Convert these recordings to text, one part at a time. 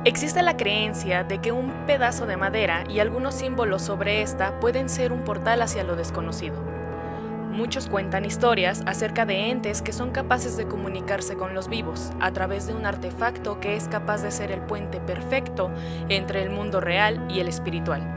Existe la creencia de que un pedazo de madera y algunos símbolos sobre esta pueden ser un portal hacia lo desconocido. Muchos cuentan historias acerca de entes que son capaces de comunicarse con los vivos a través de un artefacto que es capaz de ser el puente perfecto entre el mundo real y el espiritual.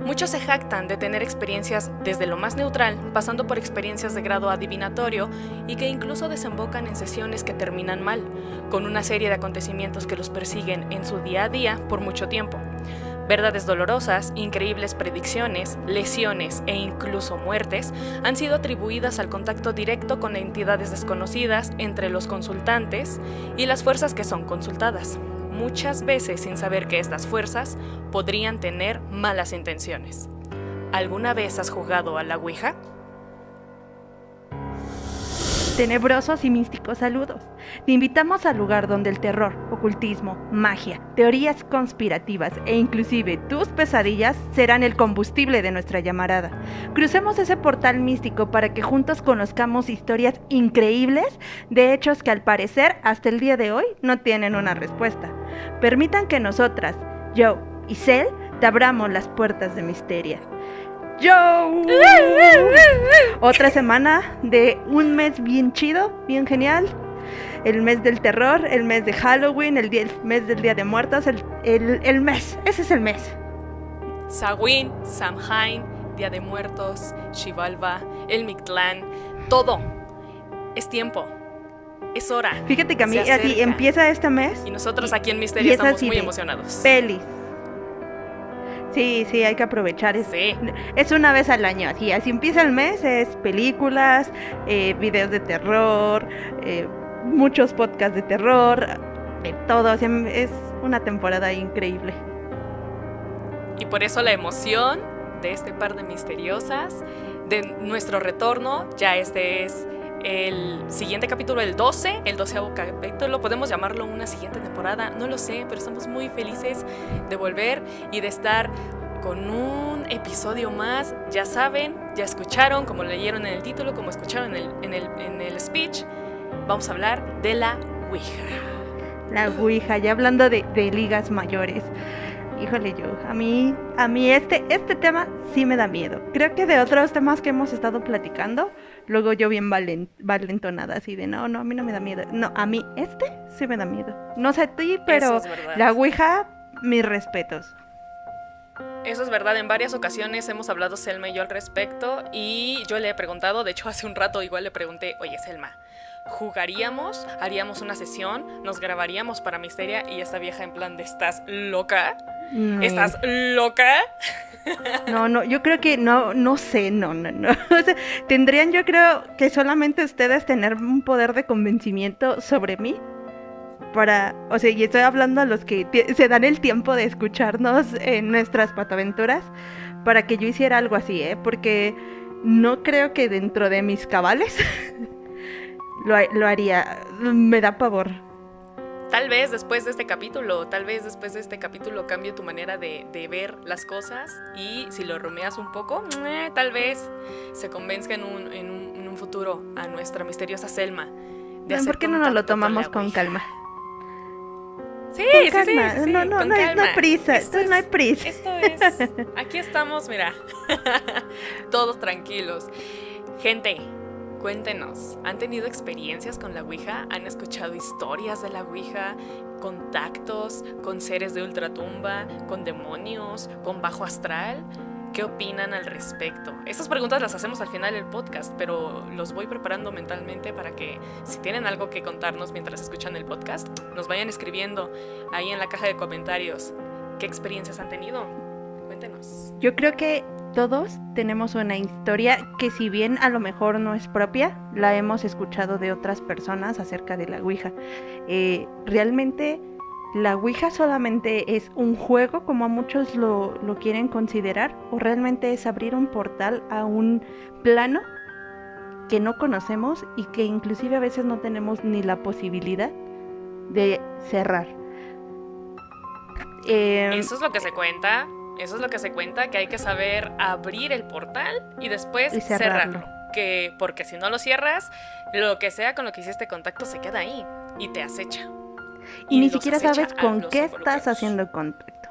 Muchos se jactan de tener experiencias desde lo más neutral, pasando por experiencias de grado adivinatorio y que incluso desembocan en sesiones que terminan mal, con una serie de acontecimientos que los persiguen en su día a día por mucho tiempo. Verdades dolorosas, increíbles predicciones, lesiones e incluso muertes han sido atribuidas al contacto directo con entidades desconocidas entre los consultantes y las fuerzas que son consultadas, muchas veces sin saber que estas fuerzas podrían tener malas intenciones. ¿Alguna vez has jugado a la Ouija? Tenebrosos y místicos saludos. Te invitamos al lugar donde el terror, ocultismo, magia, teorías conspirativas e inclusive tus pesadillas serán el combustible de nuestra llamarada. Crucemos ese portal místico para que juntos conozcamos historias increíbles de hechos que al parecer hasta el día de hoy no tienen una respuesta. Permitan que nosotras, Joe y Cel, te abramos las puertas de Misteria. ¡Yo! Otra semana de un mes bien chido, bien genial. El mes del terror, el mes de Halloween, el mes del Día de Muertos, el mes, ese es el mes. Samhain, Samhain, Día de Muertos, Xibalba, el Mictlán, todo. Es tiempo, es hora. Fíjate que a mí así empieza este mes. Y nosotros aquí en Misteria estamos muy emocionados. Pelis. Sí, hay que aprovechar. Sí. Es una vez al año, así empieza el mes, es películas, videos de terror, muchos podcasts de terror, todo, o sea, es una temporada increíble. Y por eso la emoción de este par de misteriosas, de nuestro retorno, ya este es el siguiente capítulo, el 12º capítulo, podemos llamarlo una siguiente temporada, no lo sé, pero estamos muy felices de volver y de estar con un episodio más. Ya saben, ya escucharon, como leyeron en el título, como escucharon en el speech, vamos a hablar de la Ouija. La Ouija, ya hablando de ligas mayores. Híjole, yo, a mí este tema sí me da miedo. Creo que de otros temas que hemos estado platicando, luego yo bien valentonada, así de no, a mí no me da miedo. No, a mí sí me da miedo. No sé a ti, pero la Ouija, mis respetos. Eso es verdad, en varias ocasiones hemos hablado Selma y yo al respecto y yo le he preguntado, de hecho hace un rato igual le pregunté, oye Selma, ¿jugaríamos? ¿Haríamos una sesión? ¿Nos grabaríamos para Misteria? Y esta vieja en plan de ¿estás loca? ¿Estás loca? No, yo creo que no sé, no. O sea, tendrían, yo creo que solamente ustedes tener un poder de convencimiento sobre mí o sea, y estoy hablando a los que se dan el tiempo de escucharnos en nuestras pataventuras para que yo hiciera algo así, porque no creo que dentro de mis cabales lo haría, me da pavor. Tal vez después de este capítulo cambie tu manera de ver las cosas y si lo rumeas un poco, tal vez se convenzca en un futuro a nuestra misteriosa Selma. ¿Por qué no nos lo tomamos con calma? Sí, no hay prisa, no hay prisa. Esto es, aquí estamos, mira, todos tranquilos. Gente, cuéntenos, ¿han tenido experiencias con la Ouija? ¿Han escuchado historias de la Ouija? ¿Contactos con seres de ultratumba? ¿Con demonios? ¿Con bajo astral? ¿Qué opinan al respecto? Estas preguntas las hacemos al final del podcast, pero los voy preparando mentalmente para que si tienen algo que contarnos mientras escuchan el podcast, nos vayan escribiendo ahí en la caja de comentarios. ¿Qué experiencias han tenido? Cuéntenos. Yo creo que todos tenemos una historia que si bien a lo mejor no es propia, la hemos escuchado de otras personas acerca de la Ouija. Realmente la Ouija solamente es un juego, como a muchos lo quieren considerar, o realmente es abrir un portal a un plano que no conocemos y que inclusive a veces no tenemos ni la posibilidad de cerrar. Eso es lo que se cuenta. Eso es lo que se cuenta, que hay que saber abrir el portal y después cerrarlo. Porque si no lo cierras, lo que sea con lo que hiciste contacto se queda ahí y te acecha. y ni los siquiera acecha sabes a con los qué estás involucrados. haciendo contacto,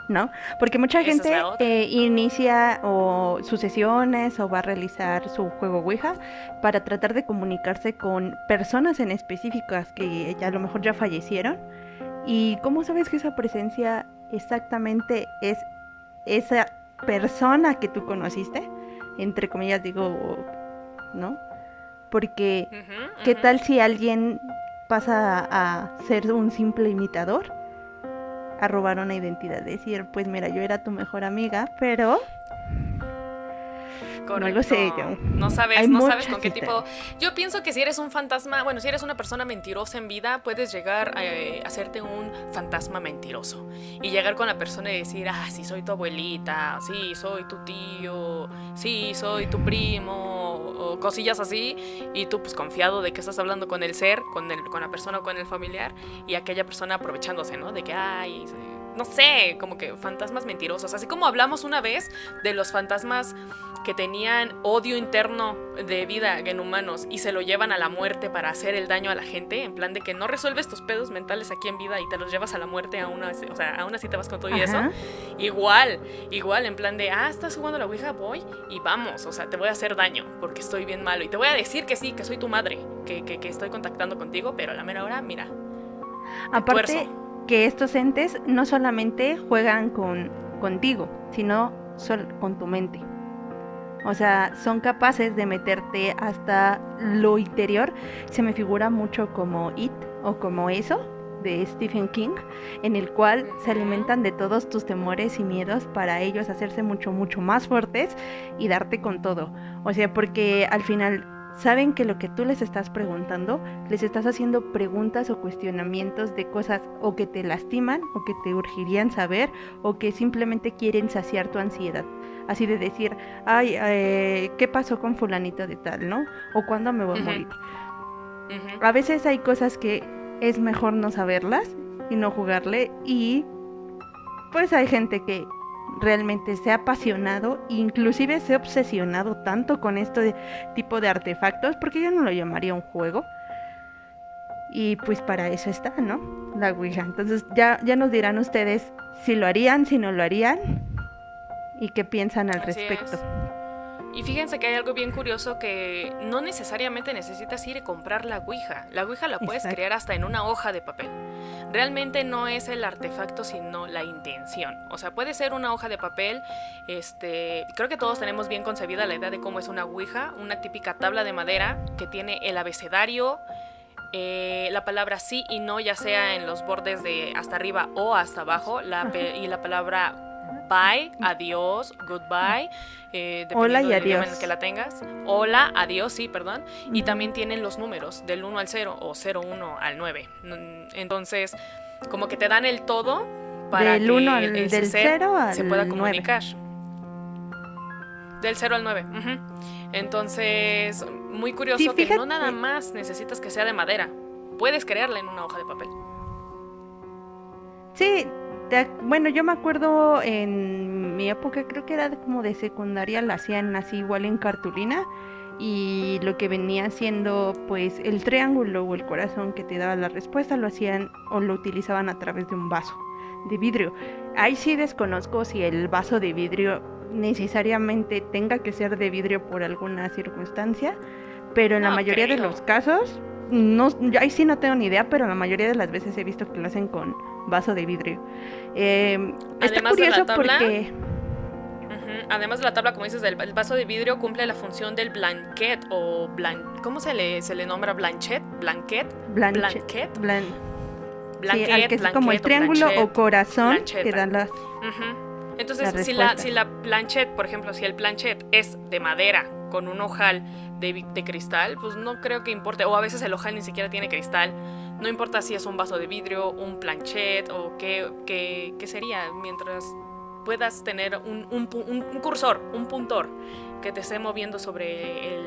¿no? Porque mucha Esa es gente la otra. inicia o sus sesiones o va a realizar su juego Ouija para tratar de comunicarse con personas en específicas que a lo mejor ya fallecieron. ¿Y cómo sabes que esa presencia exactamente es esa persona que tú conociste? Entre comillas digo, ¿no? Porque, Ujú, ¿qué ujú. tal si alguien pasa a ser un simple imitador? A robar una identidad, decir, pues mira, yo era tu mejor amiga, pero no lo sé Correcto. yo. Hay No sabes muchas con qué tipo. historias. Yo pienso que si eres un fantasma, bueno, si eres una persona mentirosa en vida, puedes llegar a hacerte un fantasma mentiroso. Y llegar con la persona y decir, ah, sí, soy tu abuelita, sí, soy tu tío, sí, soy tu primo, o cosillas así. Y tú, pues confiado de que estás hablando con el ser, con la persona o con el familiar, y aquella persona aprovechándose, ¿no? De que, ay, no sé, como que fantasmas mentirosos. Así como hablamos una vez de los fantasmas que tenían odio interno de vida en humanos y se lo llevan a la muerte para hacer el daño a la gente, en plan de que no resuelves tus pedos mentales aquí en vida y te los llevas a la muerte o sea, aún así te vas con todo y eso. Ajá. Igual, en plan de, ah, estás jugando a la Ouija, voy y vamos, o sea, te voy a hacer daño porque estoy bien malo y te voy a decir que sí, que soy tu madre, que estoy contactando contigo, pero a la mera hora, mira, te tuerzo. Aparte que estos entes no solamente juegan contigo, sino con tu mente. O sea, son capaces de meterte hasta lo interior. Se me figura mucho como It o como eso de Stephen King, en el cual se alimentan de todos tus temores y miedos para ellos hacerse mucho, mucho más fuertes y darte con todo. O sea, porque al final saben que lo que tú les estás preguntando, les estás haciendo preguntas o cuestionamientos de cosas o que te lastiman o que te urgirían saber o que simplemente quieren saciar tu ansiedad. Así de decir, ay, ¿qué pasó con fulanito de tal, no? O cuándo me voy a morir. Ujú. A veces hay cosas que es mejor no saberlas y no jugarle, y pues hay gente que realmente se ha apasionado, inclusive se ha obsesionado tanto con este tipo de artefactos, porque yo no lo llamaría un juego. Y pues para eso está, ¿no? La Ouija. Entonces ya nos dirán ustedes si lo harían, si no lo harían y qué piensan al Así respecto. es. Y fíjense que hay algo bien curioso que no necesariamente necesitas ir y comprar la Ouija. La Ouija la puedes Exacto. crear hasta en una hoja de papel. Realmente no es el artefacto, sino la intención. O sea, puede ser una hoja de papel. Creo que todos tenemos bien concebida la idea de cómo es una Ouija, una típica tabla de madera que tiene el abecedario, la palabra sí y no, ya sea en los bordes de hasta arriba o hasta abajo, y la palabra bye, adiós, goodbye, Hola dependiendo y del idioma en adiós. el que la tengas. Hola, adiós, sí, perdón. Y Ujú. también tienen los números del 1 al 0 o 01 al 9. Entonces, como que te dan el todo para Del 1 que ese del ser 0 se al pueda 9. comunicar. Del 0 al 9. Ujú. Entonces, muy Sí, curioso que no fíjate. nada más necesitas que sea de madera. Puedes crearla en una hoja de papel. Sí, bueno, yo me acuerdo en mi época, creo que era como de secundaria, la hacían así igual en cartulina, y lo que venía siendo pues el triángulo o el corazón que te daba la respuesta lo hacían o lo utilizaban a través de un vaso de vidrio. Ahí sí desconozco si el vaso de vidrio necesariamente tenga que ser de vidrio por alguna circunstancia, pero en la No mayoría de creo. los casos, no, yo ahí sí no tengo ni idea, pero la mayoría de las veces he visto que lo hacen con vaso de vidrio. Está Además de la curioso tabla, porque además de la tabla, como dices, el vaso de vidrio cumple la función del blanquet o ¿cómo se le nombra? ¿Blanchet? ¿Blanquet? Blanchet, ¿Blanquet? sí, al que es como el Blanquet o triángulo blanchet, o corazón blanchet. que dan las... Ujú. La Entonces, respuesta. si la planchet, por ejemplo, si el planchet es de madera con un ojal de cristal, pues no creo que importe. O a veces el ojal ni siquiera tiene cristal. No importa si es un vaso de vidrio, un planchet o qué sería, mientras puedas tener un cursor, un puntor que te esté moviendo sobre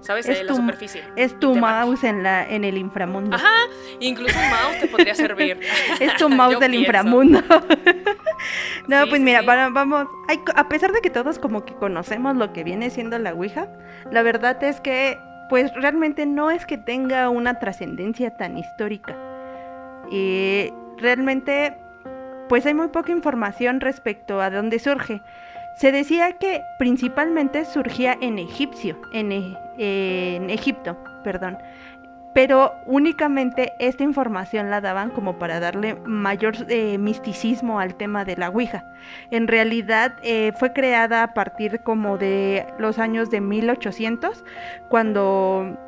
¿sabes? La superficie. Es y tu te marque. mouse en el inframundo. Ajá, incluso un mouse te podría servir. Es tu mouse Yo del pienso. inframundo. No, Sí, pues sí, mira, sí. vamos, a pesar de que todos como que conocemos lo que viene siendo la Ouija, la verdad es que pues realmente no es que tenga una trascendencia tan histórica. Y realmente, pues hay muy poca información respecto a dónde surge. Se decía que principalmente surgía en Egipto, perdón. Pero únicamente esta información la daban como para darle mayor misticismo al tema de la Ouija. En realidad fue creada a partir como de los años de 1800, cuando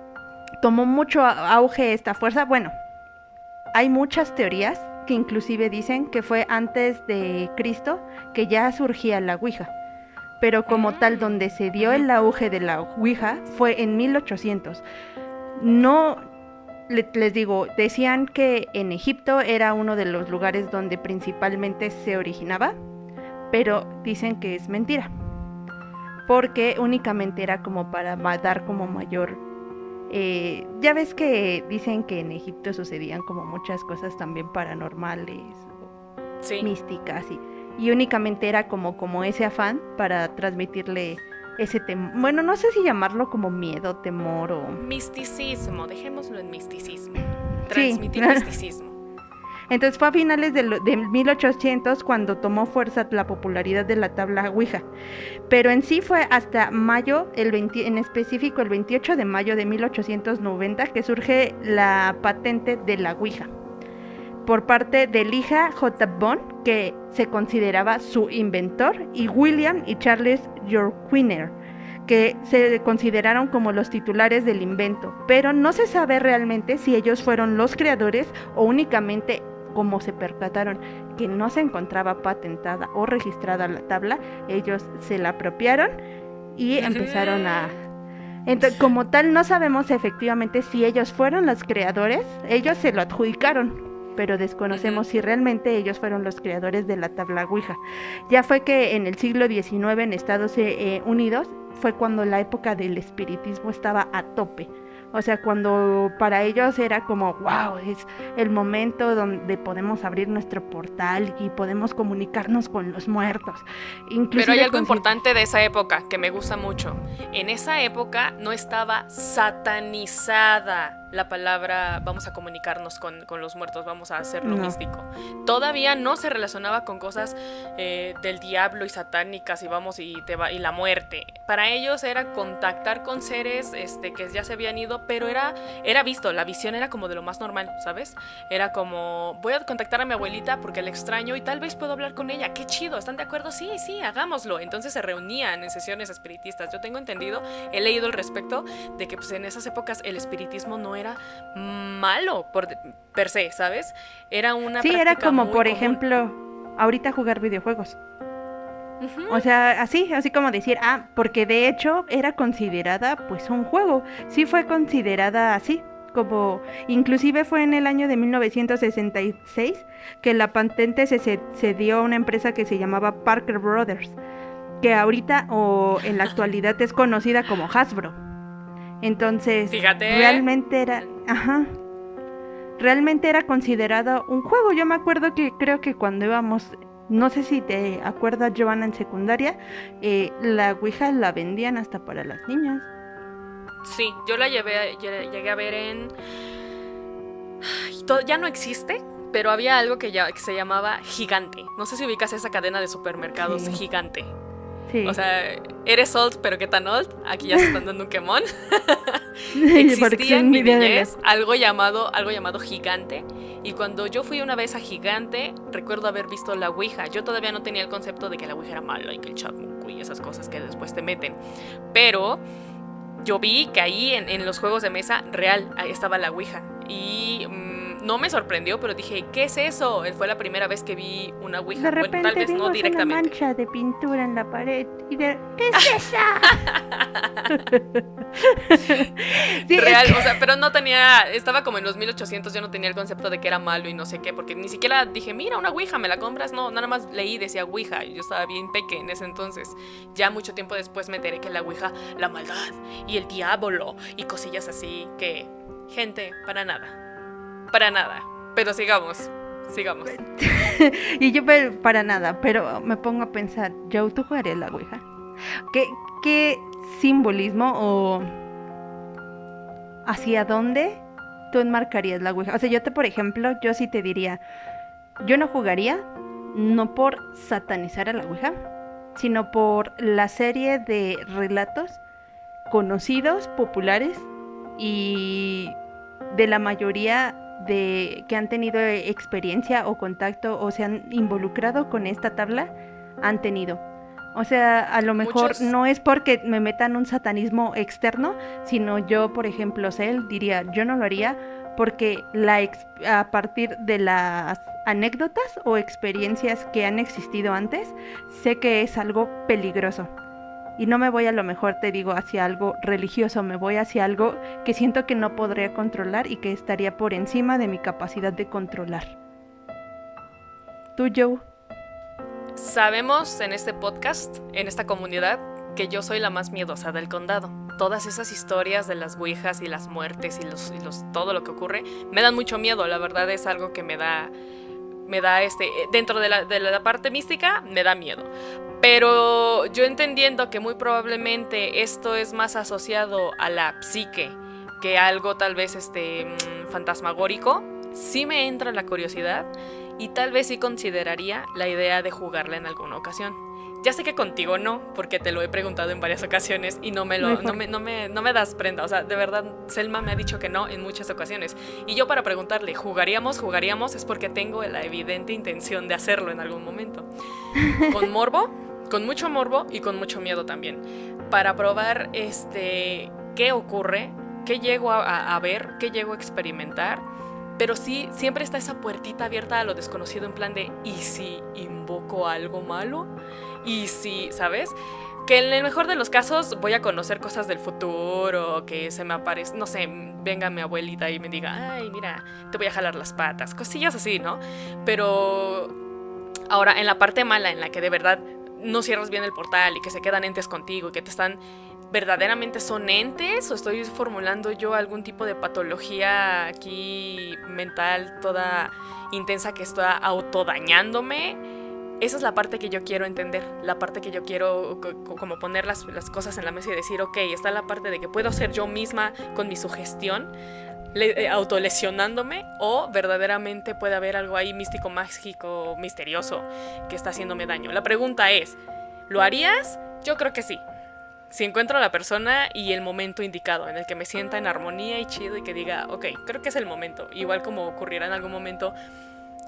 tomó mucho auge esta fuerza. Bueno, hay muchas teorías que inclusive dicen que fue antes de Cristo que ya surgía la Ouija. Pero como tal, donde se dio el auge de la Ouija fue en 1800. No, les digo, decían que en Egipto era uno de los lugares donde principalmente se originaba, pero dicen que es mentira, porque únicamente era como para dar como mayor... ya ves que dicen que en Egipto sucedían como muchas cosas también paranormales, sí, místicas, y únicamente era como ese afán para transmitirle ese temor, bueno, no sé si llamarlo como miedo, temor o... misticismo, dejémoslo en misticismo, transmitir sí. Misticismo. Entonces fue a finales de 1800 cuando tomó fuerza la popularidad de la tabla Ouija, pero en sí fue hasta mayo, en específico el 28 de mayo de 1890 que surge la patente de la Ouija, por parte de Elijah J. Bond, que se consideraba su inventor, y William y Charles Yorquiner, que se consideraron como los titulares del invento, pero no se sabe realmente si ellos fueron los creadores o únicamente, como se percataron que no se encontraba patentada o registrada la tabla, ellos se la apropiaron y empezaron a... Entonces, como tal, no sabemos efectivamente si ellos fueron los creadores, ellos se lo adjudicaron, pero desconocemos si realmente ellos fueron los creadores de la tabla Ouija. Ya fue que en el siglo XIX en Estados Unidos fue cuando la época del espiritismo estaba a tope. O sea, cuando para ellos era como, wow, es el momento donde podemos abrir nuestro portal y podemos comunicarnos con los muertos. Inclusive pero hay algo importante de esa época que me gusta mucho. En esa época no estaba satanizada la palabra vamos a comunicarnos con los muertos, vamos a hacerlo místico. Todavía no se relacionaba con cosas del diablo y satánicas y vamos y la muerte. Para ellos era contactar con seres que ya se habían ido, pero era visto, la visión era como de lo más normal, ¿sabes? Era como, voy a contactar a mi abuelita porque la extraño y tal vez puedo hablar con ella. ¡Qué chido! ¿Están de acuerdo? Sí, hagámoslo. Entonces se reunían en sesiones espiritistas. Yo tengo entendido, he leído al respecto de que pues, en esas épocas el espiritismo no era malo per se, ¿sabes? Era una práctica era como, muy por común. ejemplo, ahorita jugar videojuegos. O sea, así como decir, porque de hecho era considerada pues un juego. Sí fue considerada así, como inclusive fue en el año de 1966 que la patente se dio a una empresa que se llamaba Parker Brothers, que ahorita o en la actualidad es conocida como Hasbro. Entonces, fíjate, realmente era considerado un juego. Yo me acuerdo que creo que cuando íbamos, no sé si te acuerdas, Giovanna, en secundaria, la Ouija la vendían hasta para las niñas. Sí, yo la llegué a ver en... Ya no existe, pero había algo que se llamaba Gigante. No sé si ubicas esa cadena de supermercados, sí. Gigante. Sí. O sea, eres old, pero ¿qué tan old? Aquí ya se están dando un quemón. Existía en mi niñez algo llamado Gigante. Y cuando yo fui una vez a Gigante, recuerdo haber visto la Ouija. Yo todavía no tenía el concepto de que la Ouija era mala y que el chamuco y esas cosas que después te meten. Pero yo vi que ahí en los juegos de mesa real estaba la Ouija. Y no me sorprendió, pero dije, ¿qué es eso? Fue la primera vez que vi una Ouija. De repente tal vez no directamente. Una mancha de pintura en la pared y ¿qué es esa? Sí, real, o sea, pero no tenía, estaba como en los 1800, yo no tenía el concepto de que era malo y no sé qué, porque ni siquiera dije, mira, una Ouija, ¿me la compras? No, nada más leí, decía Ouija, y yo estaba bien peque en ese entonces. Ya mucho tiempo después me enteré que la Ouija, la maldad y el diablo y cosillas así que, gente, para nada, pero sigamos. Y yo para nada, pero me pongo a pensar, Joe, ¿tú jugarías la Ouija? ¿Qué simbolismo o hacia dónde tú enmarcarías la Ouija? O sea, por ejemplo, yo sí te diría, yo no jugaría, no por satanizar a la Ouija, sino por la serie de relatos conocidos, populares y de la mayoría de que han tenido experiencia o contacto o se han involucrado con esta tabla, han tenido. O sea, a lo mejor no es porque me metan un satanismo externo, sino yo, por ejemplo, Cel, diría, yo no lo haría porque a partir de las anécdotas o experiencias que han existido antes, sé que es algo peligroso. Y no me voy a lo mejor, te digo, hacia algo religioso, me voy hacia algo que siento que no podría controlar y que estaría por encima de mi capacidad de controlar. ¿Tú, Joe? Sabemos en este podcast, en esta comunidad, que yo soy la más miedosa del condado. Todas esas historias de las ouijas y las muertes y todo lo que ocurre me dan mucho miedo. La verdad es algo que me da dentro de la parte mística me da miedo. Pero yo entendiendo que muy probablemente esto es más asociado a la psique que algo tal vez fantasmagórico, sí me entra la curiosidad y tal vez sí consideraría la idea de jugarla en alguna ocasión. Ya sé que contigo no, porque te lo he preguntado en varias ocasiones y no me das prenda. O sea, de verdad, Selma me ha dicho que no en muchas ocasiones. Y yo para preguntarle, ¿jugaríamos? Es porque tengo la evidente intención de hacerlo en algún momento. Con morbo, con mucho morbo y con mucho miedo también. Para probar qué ocurre, qué llego a ver, qué llego a experimentar. Pero sí, siempre está esa puertita abierta a lo desconocido en plan de ¿y si invoco algo malo? ¿Y si, sabes? Que en el mejor de los casos voy a conocer cosas del futuro, que se me aparezca, no sé, venga mi abuelita y me diga, ay, mira, te voy a jalar las patas, cosillas así, ¿no? Pero ahora, en la parte mala, en la que de verdad no cierras bien el portal y que se quedan entes contigo y que te están... ¿Verdaderamente son entes o estoy formulando yo algún tipo de patología aquí mental toda intensa que está autodañándome? Esa es la parte que yo quiero entender, la parte que yo quiero como poner las cosas en la mesa y decir, ok, está la parte de que puedo ser yo misma con mi sugestión, autolesionándome, o verdaderamente puede haber algo ahí místico, mágico, misterioso que está haciéndome daño. La pregunta es, ¿lo harías? Yo creo que sí. Si encuentro a la persona y el momento indicado en el que me sienta en armonía y chido y que diga, ok, creo que es el momento. Igual como ocurrirá en algún momento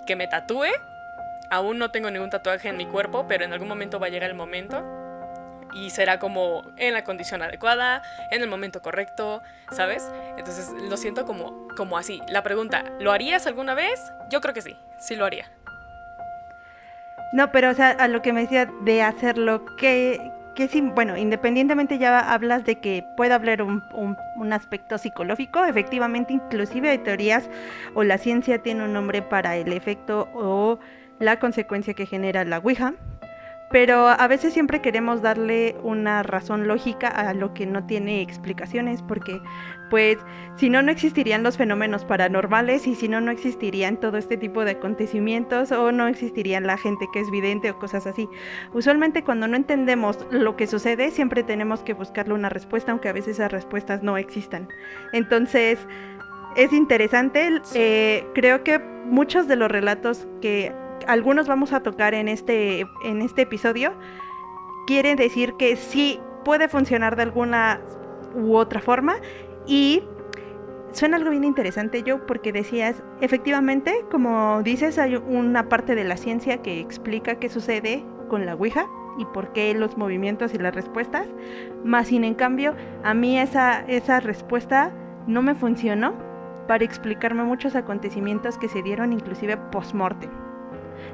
que me tatúe. Aún no tengo ningún tatuaje en mi cuerpo, pero en algún momento va a llegar el momento. Y será como en la condición adecuada, en el momento correcto, ¿sabes? Entonces lo siento como así. La pregunta, ¿lo harías alguna vez? Yo creo que sí lo haría. No, pero o sea, a lo que me decía de hacerlo, que sí, bueno, independientemente ya hablas de que puede haber un aspecto psicológico, efectivamente, inclusive hay teorías o la ciencia tiene un nombre para el efecto o la consecuencia que genera la Ouija, pero a veces siempre queremos darle una razón lógica a lo que no tiene explicaciones, porque pues si no existirían los fenómenos paranormales y si no existirían todo este tipo de acontecimientos o no existirían la gente que es vidente o cosas así. Usualmente cuando no entendemos lo que sucede siempre tenemos que buscarle una respuesta, aunque a veces esas respuestas no existan. Entonces es interesante, creo que muchos de los relatos que algunos vamos a tocar en este episodio quieren decir que sí puede funcionar de alguna u otra forma. Y suena algo bien interesante, Joe, porque decías, efectivamente, como dices, hay una parte de la ciencia que explica qué sucede con la Ouija y por qué los movimientos y las respuestas, más sin en cambio, a mí esa respuesta no me funcionó para explicarme muchos acontecimientos que se dieron inclusive post-mortem.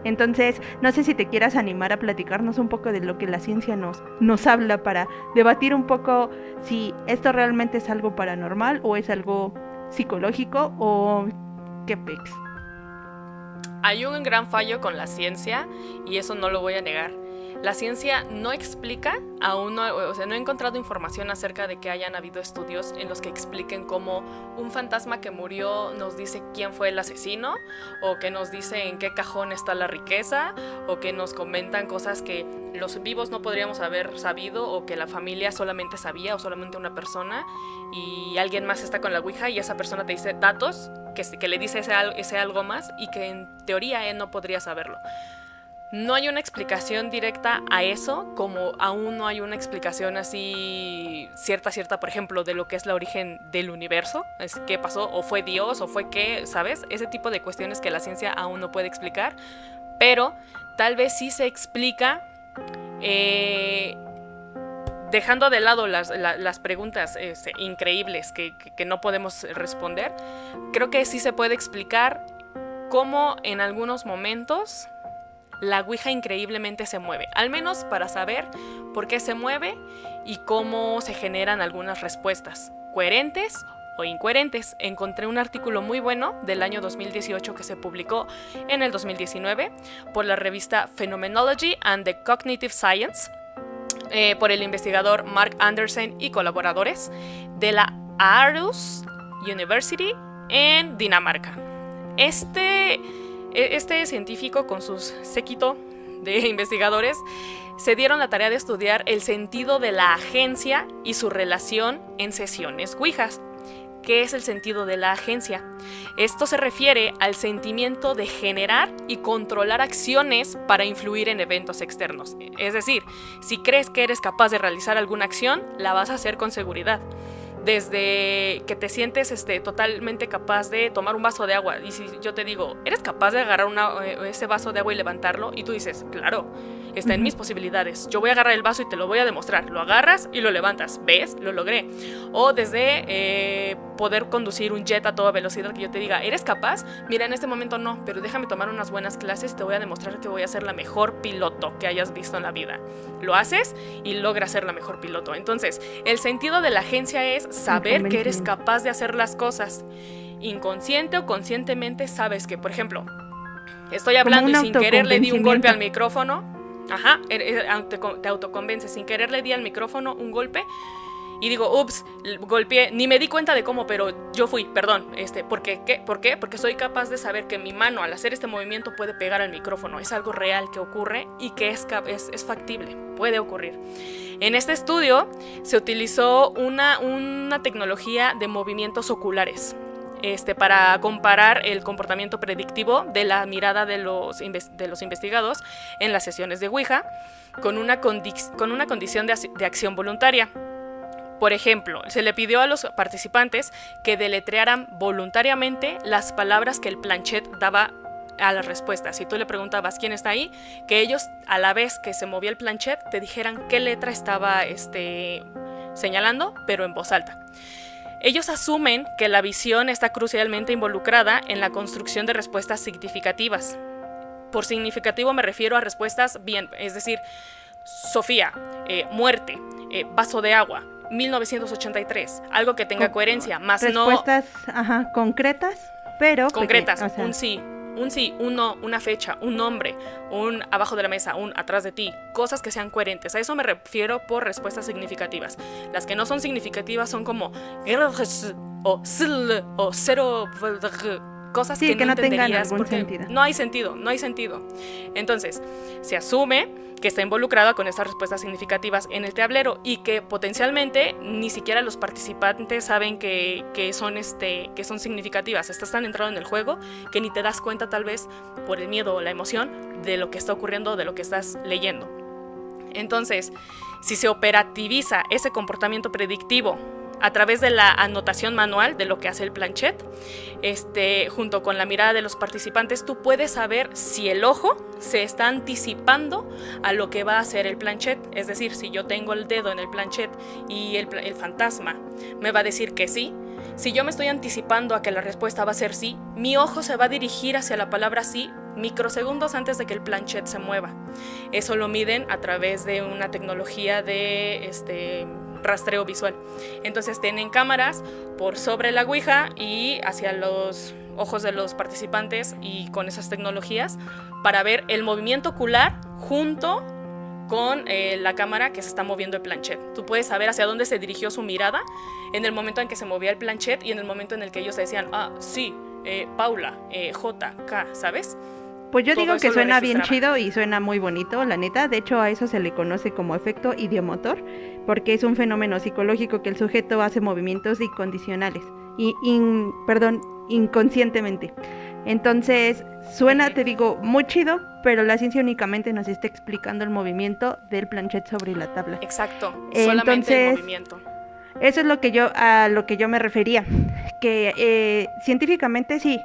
Entonces, no sé si te quieras animar a platicarnos un poco de lo que la ciencia nos habla para debatir un poco si esto realmente es algo paranormal o es algo psicológico o qué pex. Hay un gran fallo con la ciencia y eso no lo voy a negar. la ciencia no explica, aún no, o sea, no he encontrado información acerca de que hayan habido estudios en los que expliquen cómo un fantasma que murió nos dice quién fue el asesino, o que nos dice en qué cajón está la riqueza, o que nos comentan cosas que los vivos no podríamos haber sabido, o que la familia solamente sabía, o solamente una persona, y alguien más está con la ouija y esa persona te dice datos que le dice ese algo más y que en teoría él no podría saberlo. No hay una explicación directa a eso, como aún no hay una explicación así cierta, por ejemplo, de lo que es el origen del universo, qué pasó, o fue Dios, o fue qué, ¿sabes? Ese tipo de cuestiones que la ciencia aún no puede explicar, pero tal vez sí se explica dejando de lado las preguntas increíbles que no podemos responder. Creo que sí se puede explicar cómo en algunos momentos la ouija increíblemente se mueve, al menos para saber por qué se mueve y cómo se generan algunas respuestas, coherentes o incoherentes. Encontré un artículo muy bueno del año 2018 que se publicó en el 2019 por la revista Phenomenology and the Cognitive Science, por el investigador Mark Andersen y colaboradores de la Aarhus University en Dinamarca. Este científico con sus séquito de investigadores se dieron la tarea de estudiar el sentido de la agencia y su relación en sesiones ouijas. ¿Qué es el sentido de la agencia? Esto se refiere al sentimiento de generar y controlar acciones para influir en eventos externos. Es decir, si crees que eres capaz de realizar alguna acción, la vas a hacer con seguridad. Desde que te sientes totalmente capaz de tomar un vaso de agua, y si yo te digo, ¿eres capaz de agarrar ese vaso de agua y levantarlo? Y tú dices, claro, está en mis posibilidades, yo voy a agarrar el vaso y te lo voy a demostrar. Lo agarras y lo levantas, ¿ves? Lo logré. O desde poder conducir un jet a toda velocidad, que yo te diga, ¿eres capaz? Mira, en este momento no, pero déjame tomar unas buenas clases y te voy a demostrar que voy a ser la mejor piloto que hayas visto en la vida. Lo haces y logras ser la mejor piloto. Entonces, el sentido de la agencia es saber que eres capaz de hacer las cosas. Inconsciente o conscientemente sabes que, por ejemplo, estoy hablando y sin querer le di un golpe al micrófono. Ajá, te autoconvences. Sin querer le di al micrófono un golpe y digo, ups, golpeé, ni me di cuenta de cómo, pero yo fui, perdón. ¿Por qué? Porque soy capaz de saber que mi mano al hacer este movimiento puede pegar al micrófono. Es algo real que ocurre y que es factible, puede ocurrir. En este estudio se utilizó una tecnología de movimientos oculares para comparar el comportamiento predictivo de la mirada de los investigados en las sesiones de ouija con una condición de acción voluntaria. Por ejemplo, se le pidió a los participantes que deletrearan voluntariamente las palabras que el planchet daba a las respuestas. Si tú le preguntabas quién está ahí, que ellos a la vez que se movía el planchet te dijeran qué letra estaba señalando, pero en voz alta. Ellos asumen que la visión está crucialmente involucrada en la construcción de respuestas significativas. Por significativo me refiero a respuestas bien, es decir, Sofía, muerte, vaso de agua, 1983, algo que tenga coherencia, más respuestas, no concretas, pero concretas, pequeñas, o sea, un sí, un no, una fecha, un nombre, un abajo de la mesa, un atrás de ti, cosas que sean coherentes. A eso me refiero por respuestas significativas. Las que no son significativas son como o sl o cero, cosas sí, que no tengan algún sentido. No hay sentido. Entonces, se asume que está involucrada con estas respuestas significativas en el tablero y que potencialmente ni siquiera los participantes saben que son significativas. Estás tan entrado en el juego que ni te das cuenta, tal vez por el miedo o la emoción, de lo que está ocurriendo, de lo que estás leyendo. Entonces, si se operativiza ese comportamiento predictivo a través de la anotación manual de lo que hace el planchet, junto con la mirada de los participantes, tú puedes saber si el ojo se está anticipando a lo que va a hacer el planchet. Es decir, si yo tengo el dedo en el planchet y el fantasma me va a decir que sí, si yo me estoy anticipando a que la respuesta va a ser sí, mi ojo se va a dirigir hacia la palabra sí microsegundos antes de que el planchet se mueva. Eso lo miden a través de una tecnología de rastreo visual. Entonces tienen cámaras por sobre la ouija y hacia los ojos de los participantes, y con esas tecnologías para ver el movimiento ocular junto con la cámara que se está moviendo el planchet. Tú puedes saber hacia dónde se dirigió su mirada en el momento en que se movía el planchet y en el momento en el que ellos decían, sí, Paula, J, K, ¿sabes? Pues yo Todo digo eso que lo suena bien registraba. chido y suena muy bonito, la neta. De hecho, a eso se le conoce como efecto idiomotor, porque es un fenómeno psicológico que el sujeto hace movimientos incondicionales, inconscientemente. Entonces, suena, te digo, muy chido, pero la ciencia únicamente nos está explicando el movimiento del planchet sobre la tabla. Exacto, solamente el movimiento. Eso es a lo que yo me refería, que científicamente sí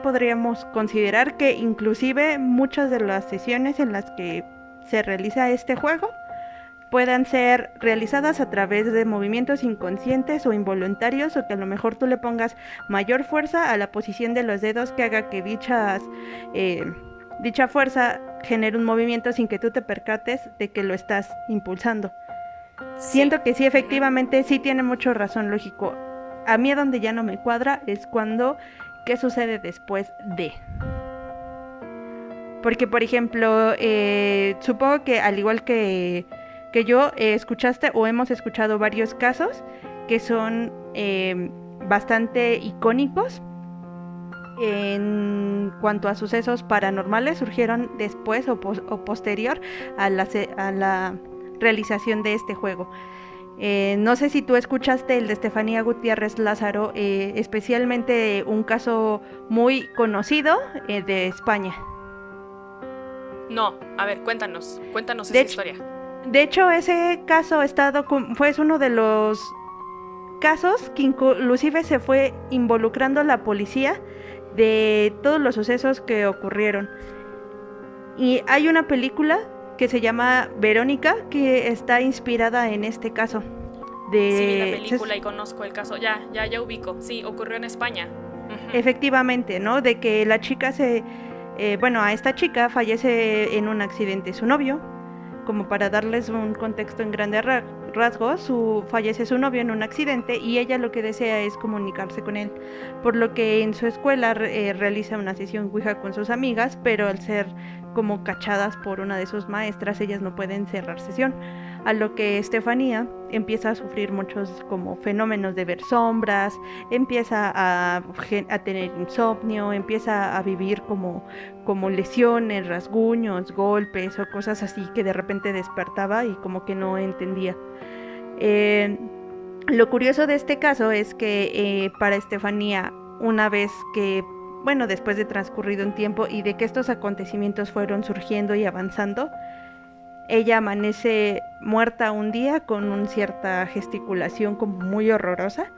podríamos considerar que inclusive muchas de las sesiones en las que se realiza este juego puedan ser realizadas a través de movimientos inconscientes o involuntarios, o que a lo mejor tú le pongas mayor fuerza a la posición de los dedos que haga que dicha fuerza genere un movimiento sin que tú te percates de que lo estás impulsando. Siento que sí, efectivamente, sí tiene mucho razón lógico. A mí donde ya no me cuadra es ¿qué sucede después de? Porque, por ejemplo, supongo que al igual que yo, escuchaste o hemos escuchado varios casos que son bastante icónicos en cuanto a sucesos paranormales, surgieron después o posterior a la realización de este juego. No sé si tú escuchaste el de Estefanía Gutiérrez Lázaro, especialmente un caso muy conocido de España. No, a ver, cuéntanos esa historia. De hecho, ese caso fue uno de los casos que inclusive se fue involucrando la policía de todos los sucesos que ocurrieron. Y hay una película que se llama Verónica, que está inspirada en este caso. Sí, vi la película y conozco el caso, ya ubico, sí, ocurrió en España. Efectivamente, ¿no? De que la chica a esta chica fallece en un accidente su novio. Como para darles un contexto en grandes rasgos, fallece su novio en un accidente y ella lo que desea es comunicarse con él, por lo que en su escuela realiza una sesión Ouija con sus amigas, pero al ser como cachadas por una de sus maestras, ellas no pueden cerrar sesión, a lo que Estefanía empieza a sufrir muchos como fenómenos de ver sombras, empieza a tener insomnio, empieza a vivir como lesiones, rasguños, golpes o cosas así, que de repente despertaba y como que no entendía. Lo curioso de este caso es que para Estefanía, una vez que, después de transcurrido un tiempo y de que estos acontecimientos fueron surgiendo y avanzando, ella amanece muerta un día con una cierta gesticulación como muy horrorosa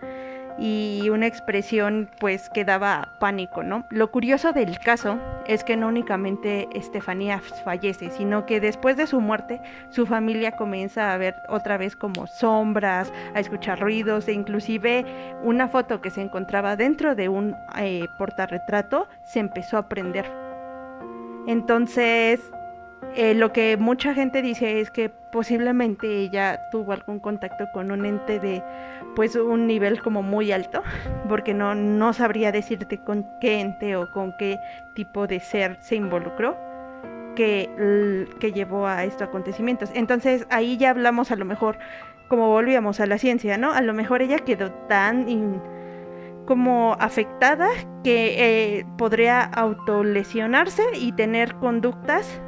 y una expresión pues que daba pánico, ¿no? Lo curioso del caso es que no únicamente Estefanía fallece, sino que después de su muerte su familia comienza a ver otra vez como sombras, a escuchar ruidos, e inclusive una foto que se encontraba dentro de un portarretrato se empezó a prender. Entonces lo que mucha gente dice es que posiblemente ella tuvo algún contacto con un ente de pues un nivel como muy alto, porque no sabría decirte con qué ente o con qué tipo de ser se involucró que llevó a estos acontecimientos. Entonces ahí ya hablamos a lo mejor, como volvíamos a la ciencia, ¿no? A lo mejor ella quedó tan como afectada que podría autolesionarse y tener conductas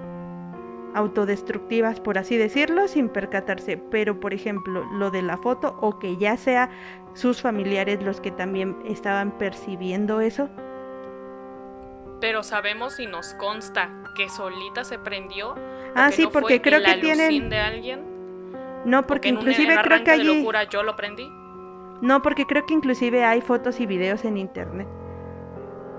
autodestructivas, por así decirlo, sin percatarse. Pero por ejemplo, lo de la foto, o que ya sea sus familiares los que también estaban percibiendo eso. Pero sabemos y nos consta que solita se prendió. Sí, no porque fue creo que tienen de alguien. No, porque inclusive en creo que allí de locura yo lo prendí. No, porque creo que inclusive hay fotos y videos en internet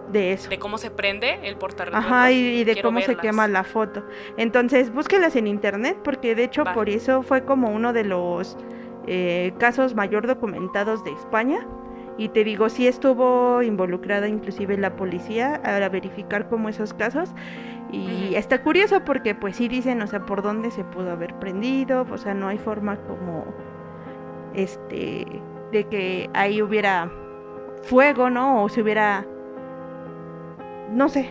de eso. De cómo se prende el portarretratos. Ajá, y de cómo se quema la foto. Entonces, búsquelas en internet, porque de hecho por eso fue como uno de los casos mayor documentados de España. Y te digo, sí estuvo involucrada inclusive la policía a verificar como esos casos. Y está curioso porque pues sí dicen, o sea, por dónde se pudo haber prendido. O sea, no hay forma como de que ahí hubiera fuego, ¿no? O si hubiera... No sé,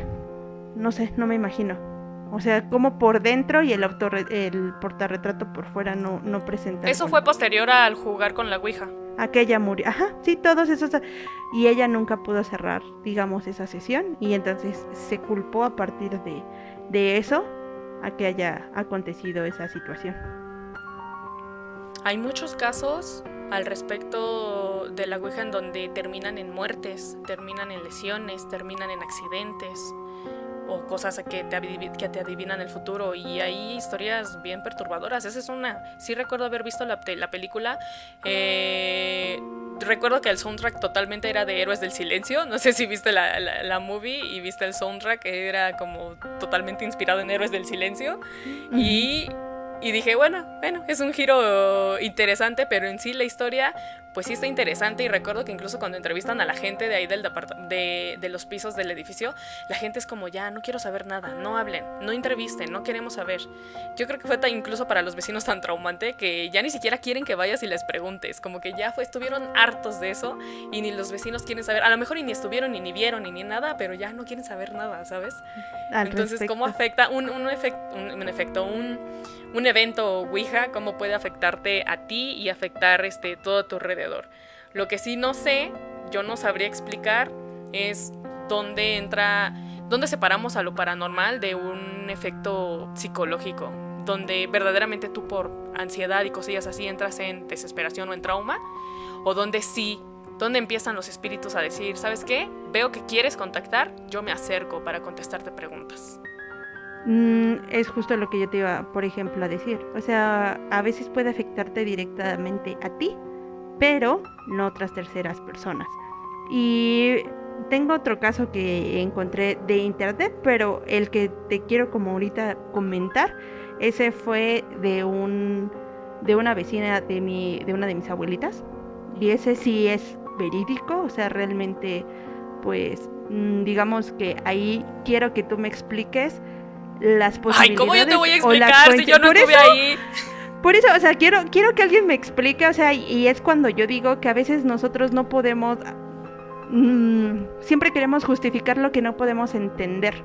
no me imagino. O sea, como por dentro y el portarretrato por fuera no presenta. Eso fue posterior al jugar con la Ouija. Aquella murió. Ajá, sí, todos esos. Y ella nunca pudo cerrar, digamos, esa sesión. Y entonces se culpó a partir de eso a que haya acontecido esa situación. Hay muchos casos al respecto de la Ouija en donde terminan en muertes, terminan en lesiones, terminan en accidentes o cosas que te adivinan el futuro, y hay historias bien perturbadoras. Esa es una. Sí recuerdo haber visto la película. Recuerdo que el soundtrack totalmente era de Héroes del Silencio. No sé si viste la movie y viste el soundtrack, era como totalmente inspirado en Héroes del Silencio. Uh-huh. Y dije, bueno, es un giro interesante, pero en sí la historia pues sí está interesante. Y recuerdo que incluso cuando entrevistan a la gente de ahí de los pisos del edificio, la gente es como, ya, no quiero saber nada, no hablen, no entrevisten, no queremos saber. Yo creo que fue incluso para los vecinos tan traumante que ya ni siquiera quieren que vayas y les preguntes, como que ya estuvieron hartos de eso y ni los vecinos quieren saber, a lo mejor ni estuvieron ni vieron ni nada, pero ya no quieren saber nada, ¿sabes? Entonces, respecto. ¿Cómo afecta un evento Ouija, cómo puede afectarte a ti y afectar todo a tu alrededor? Lo que sí no sé, yo no sabría explicar, es dónde separamos a lo paranormal de un efecto psicológico, donde verdaderamente tú por ansiedad y cosillas así entras en desesperación o en trauma, o donde empiezan los espíritus a decir, ¿sabes qué? Veo que quieres contactar, yo me acerco para contestarte preguntas. Es justo lo que yo te iba, por ejemplo, a decir. O sea, a veces puede afectarte directamente a ti, pero no otras terceras personas. Y tengo otro caso que encontré de internet, pero el que te quiero como ahorita comentar, ese fue de una vecina de una de mis abuelitas. Y ese sí es verídico, o sea, realmente, pues, digamos que ahí quiero que tú me expliques las posibilidades. Ay, ¿cómo yo te voy a explicar si yo no estuve ahí? Por eso, o sea, quiero que alguien me explique, o sea, y es cuando yo digo que a veces nosotros no podemos, siempre queremos justificar lo que no podemos entender.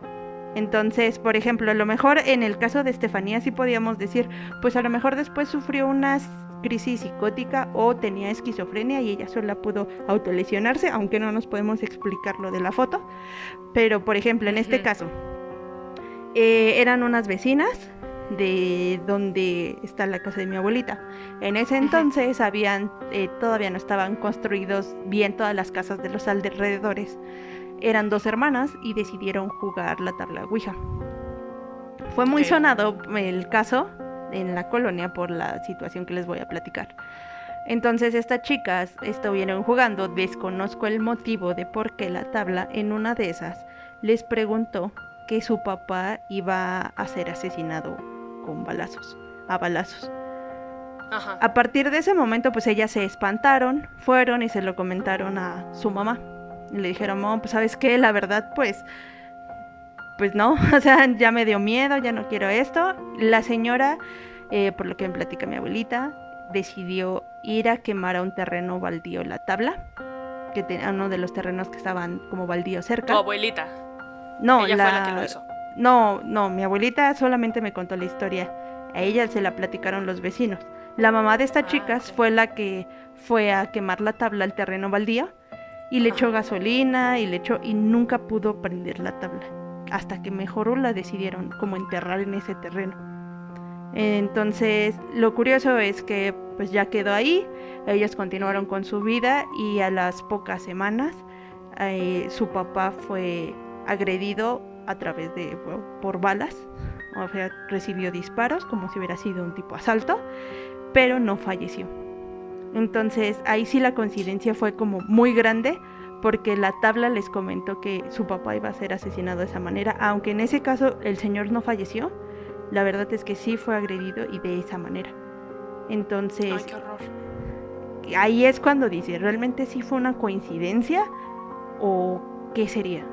Entonces, por ejemplo, a lo mejor en el caso de Estefanía sí podíamos decir, pues a lo mejor después sufrió una crisis psicótica o tenía esquizofrenia y ella sola pudo autolesionarse, aunque no nos podemos explicar lo de la foto. Pero, por ejemplo, en este caso, eran unas vecinas de donde está la casa de mi abuelita. En ese entonces todavía no estaban construidos bien todas las casas de los alrededores. Eran 2 hermanas y decidieron jugar la tabla Ouija. Fue muy sonado el caso en la colonia por la situación que les voy a platicar. Entonces estas chicas estuvieron jugando, desconozco el motivo de por qué la tabla, en una de esas les preguntó que su papá iba a ser asesinado a balazos. Ajá. A partir de ese momento, pues ellas se espantaron, fueron y se lo comentaron a su mamá. Y le dijeron, no, pues ¿sabes qué? La verdad, pues no, o sea, ya me dio miedo, ya no quiero esto. La señora, por lo que me platica mi abuelita, decidió ir a quemar a un terreno baldío la tabla, que tenía uno de los terrenos que estaban como baldío cerca. ¿Tu abuelita? No, ella fue la que lo hizo. No, mi abuelita solamente me contó la historia. A ella se la platicaron los vecinos. La mamá de estas chicas fue la que fue a quemar la tabla al terreno baldío y le echó gasolina y nunca pudo prender la tabla. Hasta que mejoró la decidieron como enterrar en ese terreno. Entonces, lo curioso es que pues ya quedó ahí, ellos continuaron con su vida y a las pocas semanas su papá fue agredido por balas, o sea, recibió disparos como si hubiera sido un tipo asalto, pero no falleció. Entonces ahí sí la coincidencia fue como muy grande, porque la tabla les comentó que su papá iba a ser asesinado de esa manera, aunque en ese caso el señor no falleció, la verdad es que sí fue agredido y de esa manera. Entonces, ¡ay, qué horror! Ahí es cuando dice, ¿realmente sí fue una coincidencia o qué sería?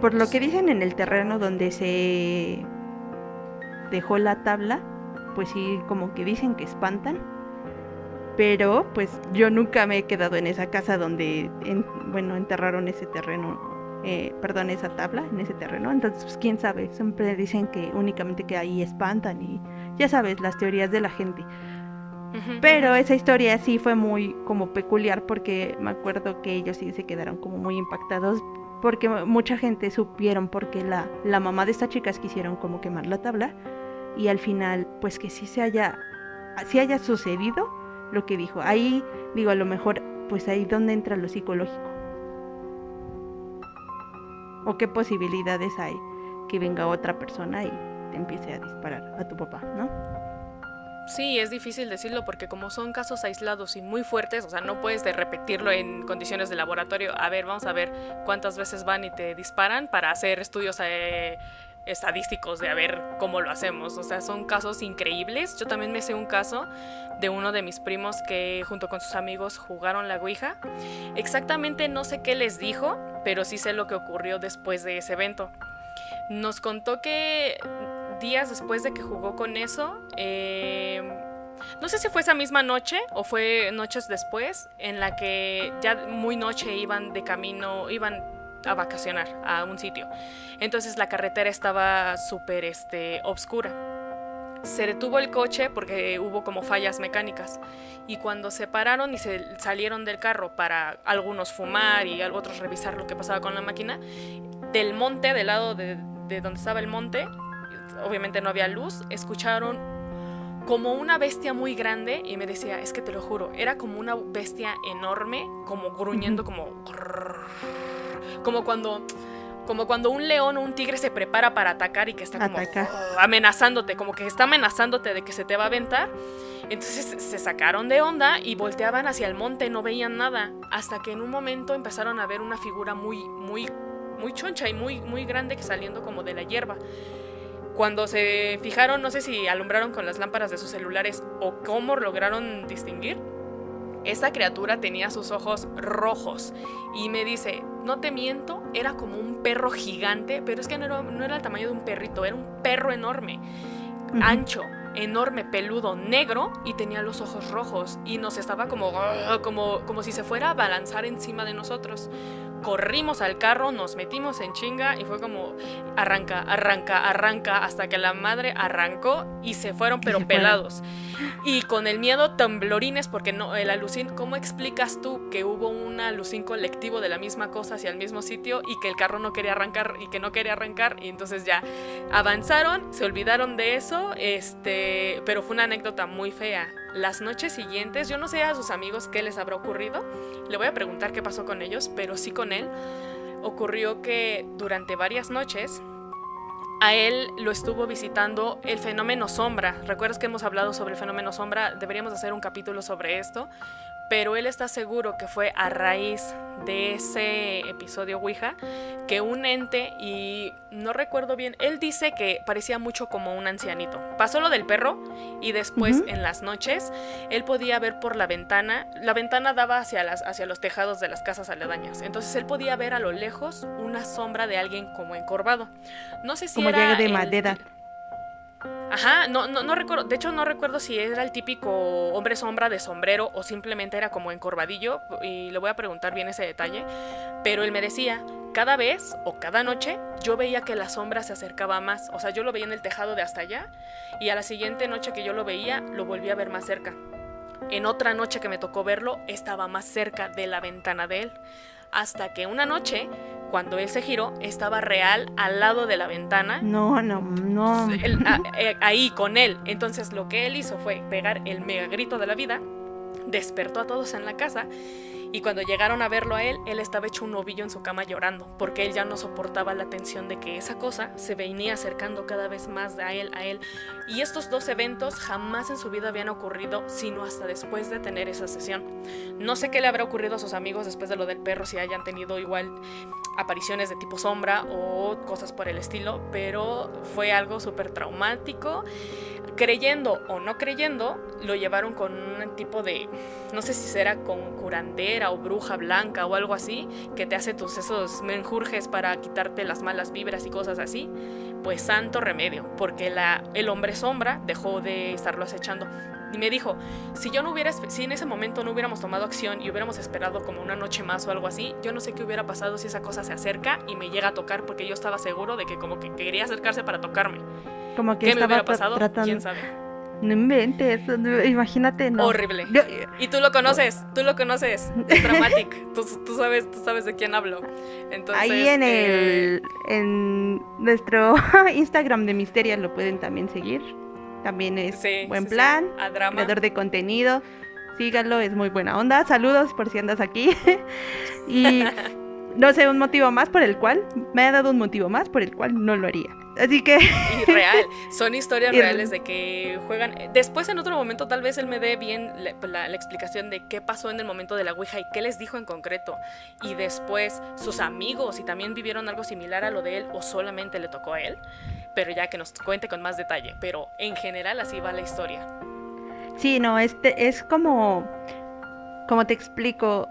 Por lo que dicen en el terreno donde se dejó la tabla, pues sí, como que dicen que espantan. Pero pues yo nunca me he quedado en esa casa donde enterraron ese terreno esa tabla, en ese terreno. Entonces, pues quién sabe, siempre dicen que únicamente que ahí espantan y ya sabes, las teorías de la gente. Pero esa historia sí fue muy como peculiar porque me acuerdo que ellos sí se quedaron como muy impactados porque mucha gente supieron porque la mamá de estas chicas quisieron como quemar la tabla y al final pues que sí haya sucedido lo que dijo. Ahí digo, a lo mejor pues ahí donde entra lo psicológico o qué posibilidades hay que venga otra persona y te empiece a disparar a tu papá, ¿no? Sí, es difícil decirlo porque como son casos aislados y muy fuertes, o sea, no puedes repetirlo en condiciones de laboratorio. A ver, vamos a ver cuántas veces van y te disparan para hacer estudios estadísticos de a ver cómo lo hacemos. O sea, son casos increíbles. Yo también me sé un caso de uno de mis primos que junto con sus amigos jugaron la Ouija. Exactamente no sé qué les dijo, pero sí sé lo que ocurrió después de ese evento. Nos contó que días después de que jugó con eso, no sé si fue esa misma noche o fue noches después, en la que ya muy noche iban de camino, iban a vacacionar a un sitio. Entonces la carretera estaba súper obscura. Se detuvo el coche porque hubo como fallas mecánicas y cuando se pararon y se salieron del carro para algunos fumar y otros revisar lo que pasaba con la máquina, del monte, del lado de donde estaba el monte, obviamente no había luz, escucharon como una bestia muy grande y me decía, es que te lo juro, era como una bestia enorme, como gruñendo, como cuando un león o un tigre se prepara para atacar y que está como amenazándote, como que está amenazándote de que se te va a aventar. Entonces se sacaron de onda y volteaban hacia el monte, no veían nada, hasta que en un momento empezaron a ver una figura muy choncha y muy grande que saliendo como de la hierba. Cuando se fijaron, no sé si alumbraron con las lámparas de sus celulares o cómo lograron distinguir, esta criatura tenía sus ojos rojos y me dice, no te miento, era como un perro gigante, pero es que no era el tamaño de un perrito, era un perro enorme, ancho, enorme, peludo, negro y tenía los ojos rojos y nos estaba como si se fuera a balanzar encima de nosotros. Corrimos al carro, nos metimos en chinga y fue como arranca hasta que la madre arrancó y se fueron pero pelados. Y con el miedo temblorines porque no, el alucín, ¿cómo explicas tú que hubo un alucín colectivo de la misma cosa hacia el mismo sitio y que el carro no quería arrancar y que no quería arrancar? Y entonces ya avanzaron, se olvidaron de eso, pero fue una anécdota muy fea. Las noches siguientes, yo no sé a sus amigos qué les habrá ocurrido, le voy a preguntar qué pasó con ellos, pero sí con él ocurrió que durante varias noches a él lo estuvo visitando el fenómeno sombra. ¿Recuerdas que hemos hablado sobre el fenómeno sombra? Deberíamos hacer un capítulo sobre esto, pero él está seguro que fue a raíz de ese episodio Ouija que un ente, y no recuerdo bien, él dice que parecía mucho como un ancianito. Pasó lo del perro y después en las noches él podía ver por la ventana daba hacia los tejados de las casas aledañas, entonces él podía ver a lo lejos una sombra de alguien como encorvado. No sé si como era de madera. Ajá, no recuerdo, de hecho no recuerdo si era el típico hombre sombra de sombrero o simplemente era como encorvadillo, y le voy a preguntar bien ese detalle, pero él me decía, cada vez o cada noche yo veía que la sombra se acercaba más, o sea, yo lo veía en el tejado de hasta allá, y a la siguiente noche que yo lo veía, lo volví a ver más cerca. En otra noche que me tocó verlo, estaba más cerca de la ventana de él, hasta que una noche, cuando él se giró, estaba real al lado de la ventana. No. Ahí con él. Entonces lo que él hizo fue pegar el mega grito de la vida, despertó a todos en la casa, y cuando llegaron a verlo a él estaba hecho un ovillo en su cama llorando, porque él ya no soportaba la tensión de que esa cosa se venía acercando cada vez más a él. Y estos dos eventos jamás en su vida habían ocurrido, sino hasta después de tener esa sesión. No sé qué le habrá ocurrido a sus amigos después de lo del perro, si hayan tenido igual apariciones de tipo sombra o cosas por el estilo, pero fue algo súper traumático. Creyendo o no creyendo, lo llevaron con un tipo de, no sé si será con curandera o bruja blanca o algo así, que te hace esos menjurjes para quitarte las malas vibras y cosas así. Pues santo remedio, porque el hombre sombra dejó de estarlo acechando. Y me dijo, si en ese momento no hubiéramos tomado acción y hubiéramos esperado como una noche más o algo así, yo no sé qué hubiera pasado si esa cosa se acerca y me llega a tocar, porque yo estaba seguro de que como que quería acercarse para tocarme. Como que ¿Qué me estaba hubiera pasado? tratando. ¿Quién sabe? No inventes, imagínate, no. Horrible. Y tú lo conoces, es Dramatic. Tú sabes de quién hablo. Entonces, ahí en nuestro Instagram de Misteria lo pueden también seguir. También es buen plan, A Drama. creador de contenido. Síganlo, es muy buena onda. Saludos por si andas aquí. Y no sé, me ha dado un motivo más por el cual no lo haría. Así que... Y real, son historias reales de que juegan. Después en otro momento tal vez él me dé bien la explicación de qué pasó en el momento de la Ouija y qué les dijo en concreto. Y después sus amigos, si también vivieron algo similar a lo de él o solamente le tocó a él. Pero ya que nos cuente con más detalle. Pero en general así va la historia. Sí, no, es como te explico.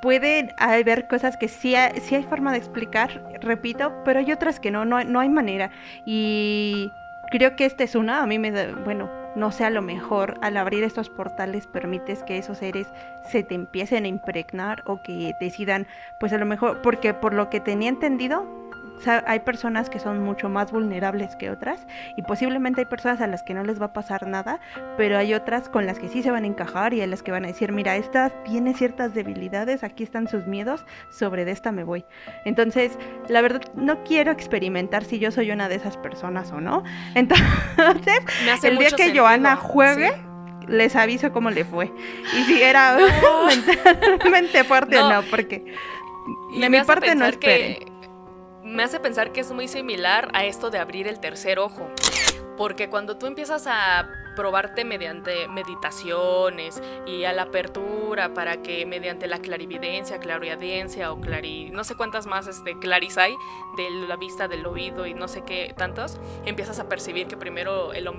Puede haber cosas que sí hay forma de explicar, repito, pero hay otras que no hay manera. Y creo que esta es una, a mí me da, bueno, no sé, a lo mejor al abrir estos portales permites que esos seres se te empiecen a impregnar o que decidan, pues a lo mejor, porque por lo que tenía entendido, o sea, hay personas que son mucho más vulnerables que otras y posiblemente hay personas a las que no les va a pasar nada, pero hay otras con las que sí se van a encajar y a las que van a decir, mira, esta tiene ciertas debilidades, aquí están sus miedos, sobre de esta me voy. Entonces, la verdad, no quiero experimentar si yo soy una de esas personas o no. Entonces, el día que Joana juegue... Sí. Les aviso cómo le fue. Y si era mentalmente fuerte o no, porque de mi parte no esperen. Me hace pensar que es muy similar a esto de abrir el tercer ojo, porque cuando tú empiezas a probarte mediante meditaciones y a la apertura para que mediante la clarividencia, clariaudiencia o no sé cuántas más claris hay, de la vista, del oído y no sé qué tantos, empiezas a percibir que primero el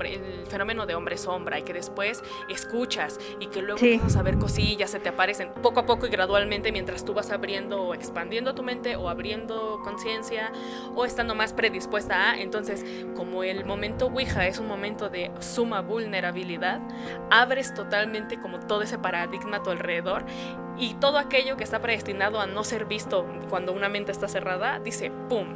fenómeno de hombre sombra y que después escuchas y que luego empiezas a ver cosillas, se te aparecen poco a poco y gradualmente mientras tú vas abriendo o expandiendo tu mente o abriendo conciencia o estando más predispuesta a. Entonces, como el momento Ouija es un momento de suma vulnerabilidad, abres totalmente como todo ese paradigma a tu alrededor y todo aquello que está predestinado a no ser visto cuando una mente está cerrada, dice ¡pum!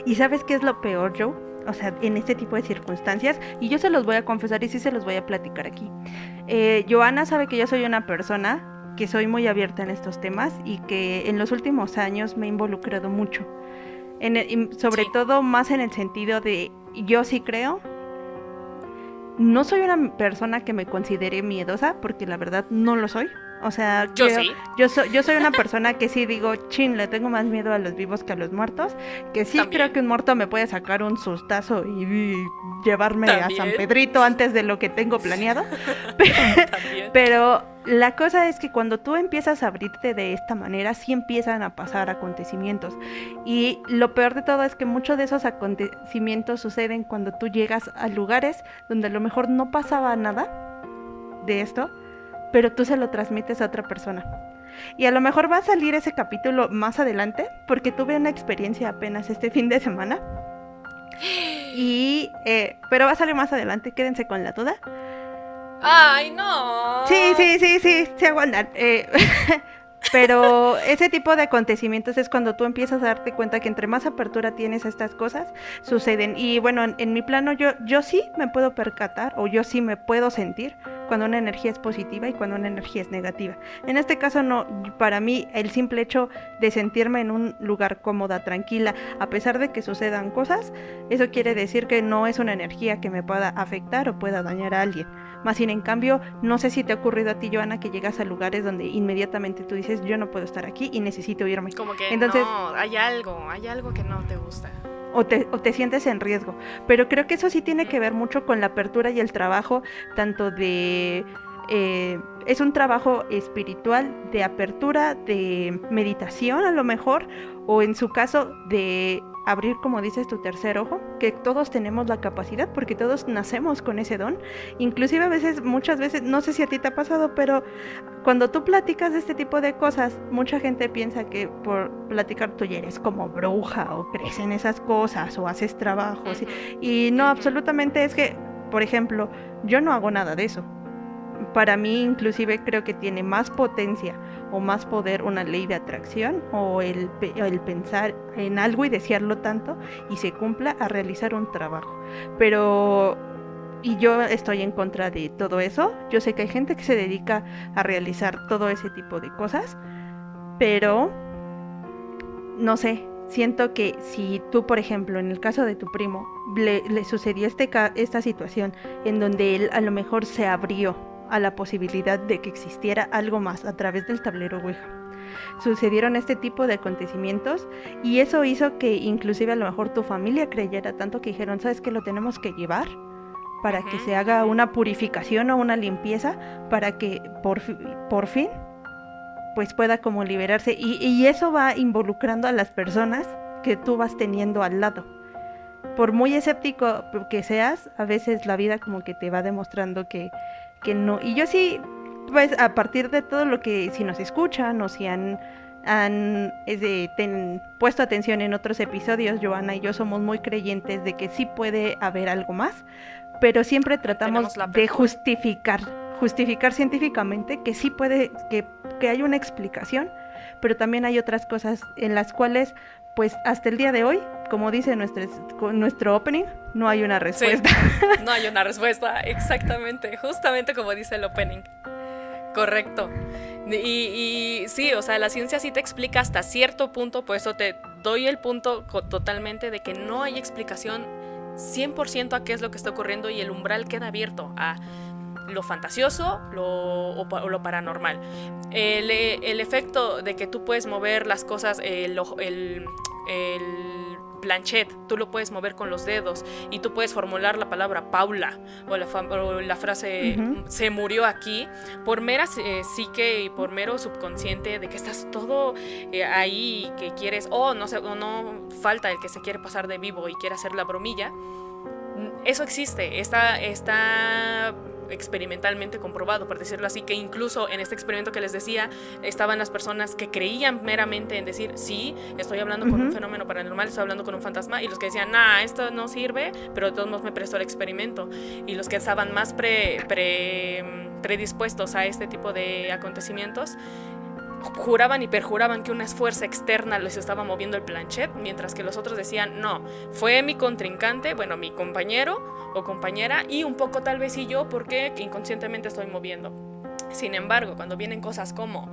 ¿Y sabes qué es lo peor, Joe? O sea, en este tipo de circunstancias, y yo se los voy a confesar y sí se los voy a platicar aquí. Joana sabe que yo soy una persona que soy muy abierta en estos temas y que en los últimos años me he involucrado mucho. Sobre todo más en el sentido de, yo sí creo. No soy una persona que me considere miedosa, porque la verdad no lo soy. O sea, yo soy una persona que sí digo, chin, le tengo más miedo a los vivos que a los muertos. Que sí también creo que un muerto me puede sacar un sustazo y llevarme ¿también? A San Pedrito antes de lo que tengo planeado. Pero la cosa es que cuando tú empiezas a abrirte de esta manera, sí empiezan a pasar acontecimientos. Y lo peor de todo es que muchos de esos acontecimientos suceden cuando tú llegas a lugares donde a lo mejor no pasaba nada de esto, pero tú se lo transmites a otra persona. Y a lo mejor va a salir ese capítulo más adelante, porque tuve una experiencia apenas este fin de semana. Pero va a salir más adelante, quédense con la duda. ¡Ay, no! Sí, aguantan. Pero ese tipo de acontecimientos es cuando tú empiezas a darte cuenta que entre más apertura tienes a estas cosas, suceden. Y bueno, en mi plano yo sí me puedo percatar, o yo sí me puedo sentir cuando una energía es positiva y cuando una energía es negativa. En este caso no, para mí el simple hecho de sentirme en un lugar cómoda, tranquila, a pesar de que sucedan cosas, eso quiere decir que no es una energía que me pueda afectar o pueda dañar a alguien. Más sin en cambio, no sé si te ha ocurrido a ti, Joana, que llegas a lugares donde inmediatamente tú dices, yo no puedo estar aquí y necesito irme. Como que entonces, no, hay algo que no te gusta. O te sientes en riesgo. Pero creo que eso sí tiene que ver mucho con la apertura y el trabajo, tanto de... es un trabajo espiritual de apertura, de meditación a lo mejor, o en su caso de abrir, como dices, tu tercer ojo, que todos tenemos la capacidad, porque todos nacemos con ese don. Inclusive muchas veces, no sé si a ti te ha pasado, pero cuando tú platicas de este tipo de cosas, mucha gente piensa que por platicar tú ya eres como bruja, o crees en esas cosas, o haces trabajos, y no, absolutamente es que por ejemplo, yo no hago nada de eso. Para mí, inclusive, creo que tiene más potencia o más poder una ley de atracción o el pensar en algo y desearlo tanto y se cumpla a realizar un trabajo. Pero, y yo estoy en contra de todo eso. Yo sé que hay gente que se dedica a realizar todo ese tipo de cosas, pero no sé, siento que si tú, por ejemplo, en el caso de tu primo, le sucedió esta situación en donde él a lo mejor se abrió a la posibilidad de que existiera algo más a través del tablero Ouija. Sucedieron este tipo de acontecimientos y eso hizo que inclusive a lo mejor tu familia creyera tanto que dijeron, ¿sabes qué? Lo tenemos que llevar para que se haga una purificación o una limpieza para que por fin pues pueda como liberarse y eso va involucrando a las personas que tú vas teniendo al lado. Por muy escéptico que seas, a veces la vida como que te va demostrando que no. Y yo sí, pues a partir de todo lo que si nos escuchan o si han puesto atención en otros episodios, Joana y yo somos muy creyentes de que sí puede haber algo más, pero siempre tratamos de justificar científicamente que sí puede, que hay una explicación, pero también hay otras cosas en las cuales, pues hasta el día de hoy, como dice nuestro opening, no hay una respuesta. Sí, no hay una respuesta, exactamente, justamente como dice el opening. Correcto. Y sí, o sea, la ciencia sí te explica hasta cierto punto, por eso te doy el punto totalmente de que no hay explicación 100% a qué es lo que está ocurriendo y el umbral queda abierto a lo fantasioso o lo paranormal. El efecto de que tú puedes mover las cosas, el planchet, tú lo puedes mover con los dedos y tú puedes formular la palabra Paula o la frase se murió aquí por mera psique y por mero subconsciente de que estás todo ahí que quieres o no falta el que se quiere pasar de vivo y quiere hacer la bromilla. Eso existe, está experimentalmente comprobado, por decirlo así, que incluso en este experimento que les decía estaban las personas que creían meramente en decir, sí, estoy hablando con un fenómeno paranormal, estoy hablando con un fantasma, y los que decían, esto no sirve, pero de todos modos me prestó el experimento, y los que estaban más predispuestos a este tipo de acontecimientos juraban y perjuraban que una fuerza externa les estaba moviendo el planchet, mientras que los otros decían, no, fue mi contrincante, bueno, mi compañero o compañera, y un poco tal vez y yo, porque inconscientemente estoy moviendo. Sin embargo, cuando vienen cosas como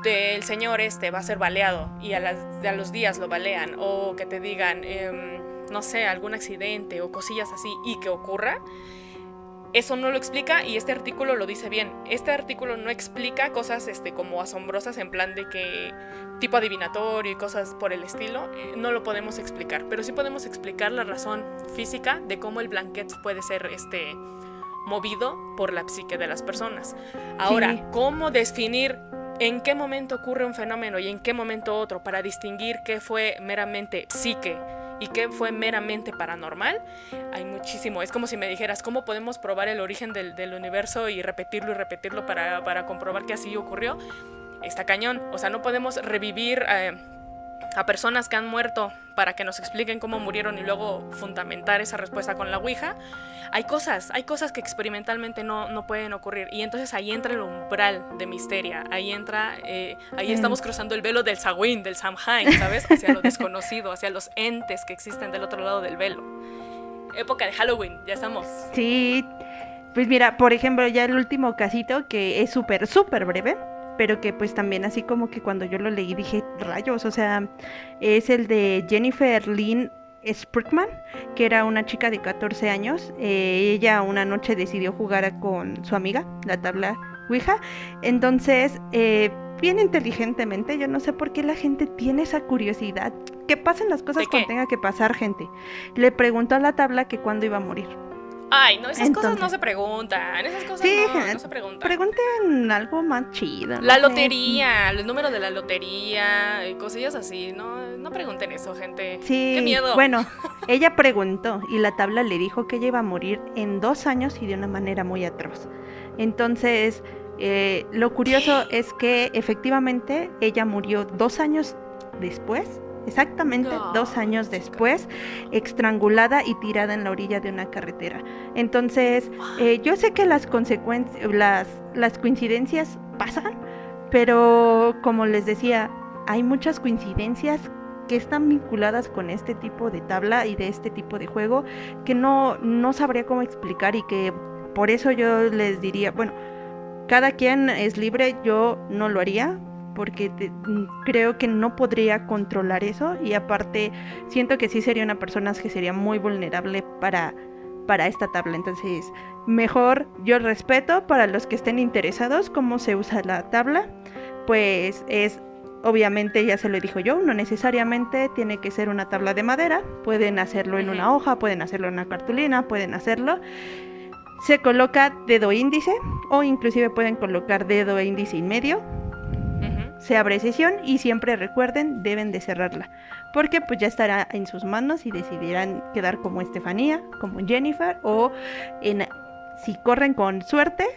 el señor va a ser baleado y a los días lo balean, o que te digan, no sé, algún accidente o cosillas así, y que ocurra, eso no lo explica, y este artículo lo dice bien. Este artículo no explica cosas como asombrosas en plan de que tipo adivinatorio y cosas por el estilo, no lo podemos explicar, pero sí podemos explicar la razón física de cómo el blanquet puede ser movido por la psique de las personas. Ahora, sí. ¿Cómo definir en qué momento ocurre un fenómeno y en qué momento otro para distinguir qué fue meramente psique y qué fue meramente paranormal? Hay muchísimo. Es como si me dijeras, ¿cómo podemos probar el origen del universo y repetirlo para comprobar que así ocurrió? Está cañón. O sea, no podemos revivir a personas que han muerto para que nos expliquen cómo murieron y luego fundamentar esa respuesta con la Ouija. Hay cosas que experimentalmente no pueden ocurrir, y entonces ahí entra el umbral de misteria, ahí estamos cruzando el velo del Samhain, ¿sabes? Hacia lo desconocido, hacia los entes que existen del otro lado del velo. Época de Halloween, ya estamos. Sí, pues mira, por ejemplo, ya el último casito que es súper, súper breve, pero que pues también así como que cuando yo lo leí dije, rayos, o sea, es el de Jennifer Lynn Sprickman, que era una chica de 14 años. Ella una noche decidió jugar con su amiga, la tabla Ouija. Entonces, bien inteligentemente, yo no sé por qué la gente tiene esa curiosidad, que pasen las cosas cuando tenga que pasar, gente. Le preguntó a la tabla que cuándo iba a morir. Ay, no, esas cosas no se preguntan. Esas cosas sí, no se preguntan. Pregunten algo más chido. La lotería, el número de la lotería, cosillas así. No pregunten eso, gente. Sí, qué miedo. Bueno, ella preguntó y la tabla le dijo que ella iba a morir en 2 años y de una manera muy atroz. Entonces, lo curioso es que efectivamente ella murió 2 años después exactamente 2 años después, estrangulada y tirada en la orilla de una carretera. Entonces, yo sé que las coincidencias pasan, pero como les decía, hay muchas coincidencias que están vinculadas con este tipo de tabla y de este tipo de juego que no sabría cómo explicar, y que por eso yo les diría, bueno, cada quien es libre, yo no lo haría porque creo que no podría controlar eso, y aparte siento que sí sería una persona que sería muy vulnerable para esta tabla. Entonces mejor yo respeto para los que estén interesados cómo se usa la tabla, pues es obviamente, ya se lo dijo yo, no necesariamente tiene que ser una tabla de madera, pueden hacerlo en una hoja, pueden hacerlo en una cartulina, pueden hacerlo. Se coloca dedo índice o inclusive pueden colocar dedo e índice y medio. Se abre sesión y siempre recuerden, deben de cerrarla, porque pues ya estará en sus manos y decidirán quedar como Estefanía, como Jennifer, o si corren con suerte,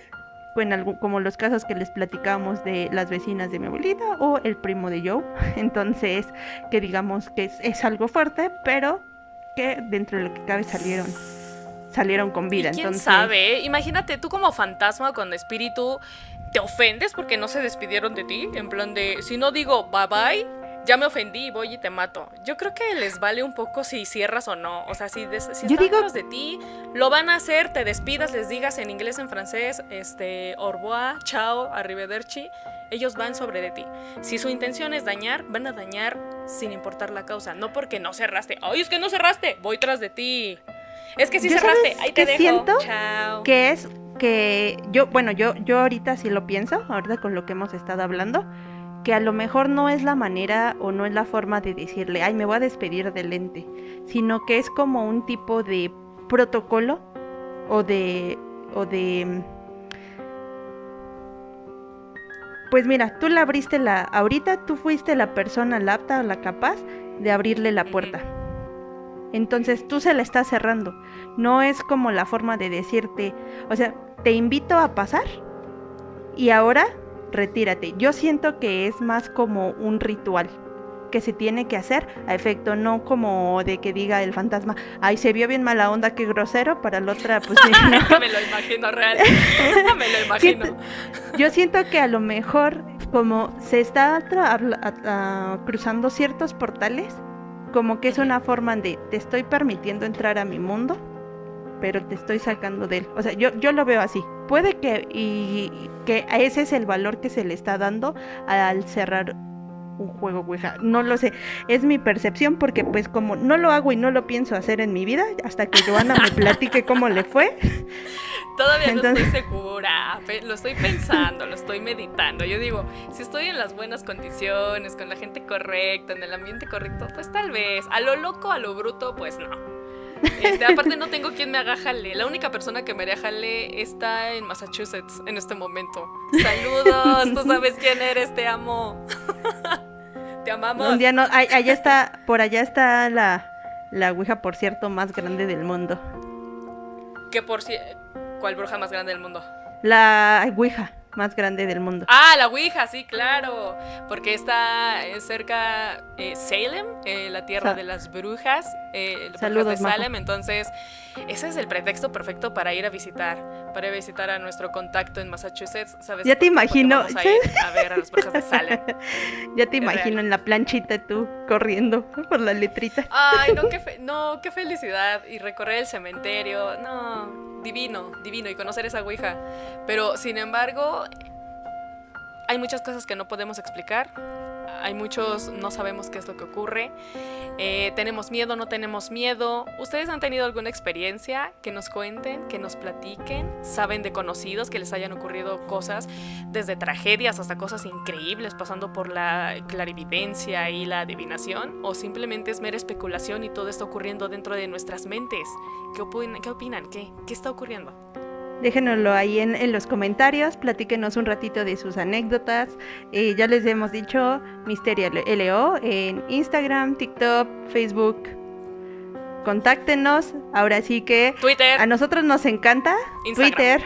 como los casos que les platicamos de las vecinas de mi abuelita o el primo de Joe. Entonces, que digamos que es algo fuerte, pero que dentro de lo que cabe salieron con vida. ¿Y quién entonces sabe? Imagínate, tú como fantasma con espíritu, ¿te ofendes porque no se despidieron de ti? En plan de, si no digo bye bye, ya me ofendí y voy y te mato. Yo creo que les vale un poco si cierras o no. O sea, si están detrás de ti, lo van a hacer, te despidas, les digas en inglés, en francés, au revoir, chao, arrivederci. Ellos van sobre de ti. Si su intención es dañar, van a dañar sin importar la causa. No porque no cerraste. ¡Ay, es que no cerraste! Voy tras de ti. Es que sí cerraste, ahí te dejo. Siento chao. Que es que yo ahorita sí lo pienso, ahorita con lo que hemos estado hablando, que a lo mejor no es la manera o no es la forma de decirle, ay, me voy a despedir del ente, sino que es como un tipo de protocolo o de pues mira, tú la abriste ahorita tú fuiste la persona, la apta o la capaz de abrirle la puerta. Entonces tú se la estás cerrando. No es como la forma de decirte, o sea, te invito a pasar y ahora retírate. Yo siento que es más como un ritual que se tiene que hacer a efecto, no como de que diga el fantasma, ay, se vio bien mala onda, qué grosero, para la otra, pues no. Me lo imagino real. Me lo imagino. Yo siento que a lo mejor como se está cruzando ciertos portales, como que es una forma de te estoy permitiendo entrar a mi mundo, pero te estoy sacando de él. O sea, yo lo veo así. Puede que ese es el valor que se le está dando al cerrar un juego Ouija. No lo sé, es mi percepción, porque pues como no lo hago y no lo pienso hacer en mi vida, hasta que Joana me platique cómo le fue. Todavía no estoy segura, lo estoy pensando, lo estoy meditando. Yo digo, si estoy en las buenas condiciones, con la gente correcta, en el ambiente correcto, pues tal vez. A lo loco, a lo bruto, pues no. Aparte no tengo quien me haga jale. La única persona que me haría jale está en Massachusetts en este momento. Saludos, tú sabes quién eres, te amo. Te amamos. Un día no, por allá está la Ouija, por cierto, más grande del mundo. ¿Cuál bruja más grande del mundo? La Ouija más grande del mundo. Ah, la Ouija, sí, claro. Porque está cerca Salem, la tierra de las brujas, Saludos, de Salem. Majo. Entonces, ese es el pretexto perfecto para ir a visitar a nuestro contacto en Massachusetts. ¿Sabes? Ya te imagino. Vamos a ir a ver a las brujas de Salem. Ya te imagino en la planchita tú corriendo por las letritas. Ay, qué felicidad. Y recorrer el cementerio, no, divino, y conocer esa Ouija. Pero, sin embargo, hay muchas cosas que no podemos explicar. No sabemos qué es lo que ocurre. Tenemos miedo, no tenemos miedo. ¿Ustedes han tenido alguna experiencia? Que nos cuenten, que nos platiquen. ¿Saben de conocidos que les hayan ocurrido cosas? Desde tragedias hasta cosas increíbles, pasando por la clarividencia y la adivinación. ¿O simplemente es mera especulación y todo está ocurriendo dentro de nuestras mentes? ¿Qué opinan? ¿Qué está ocurriendo? Déjenoslo ahí en los comentarios, platíquenos un ratito de sus anécdotas. Ya les hemos dicho Misterio LO en Instagram, TikTok, Facebook. Contáctenos, ahora sí que Twitter. A nosotros nos encanta Instagram. Twitter.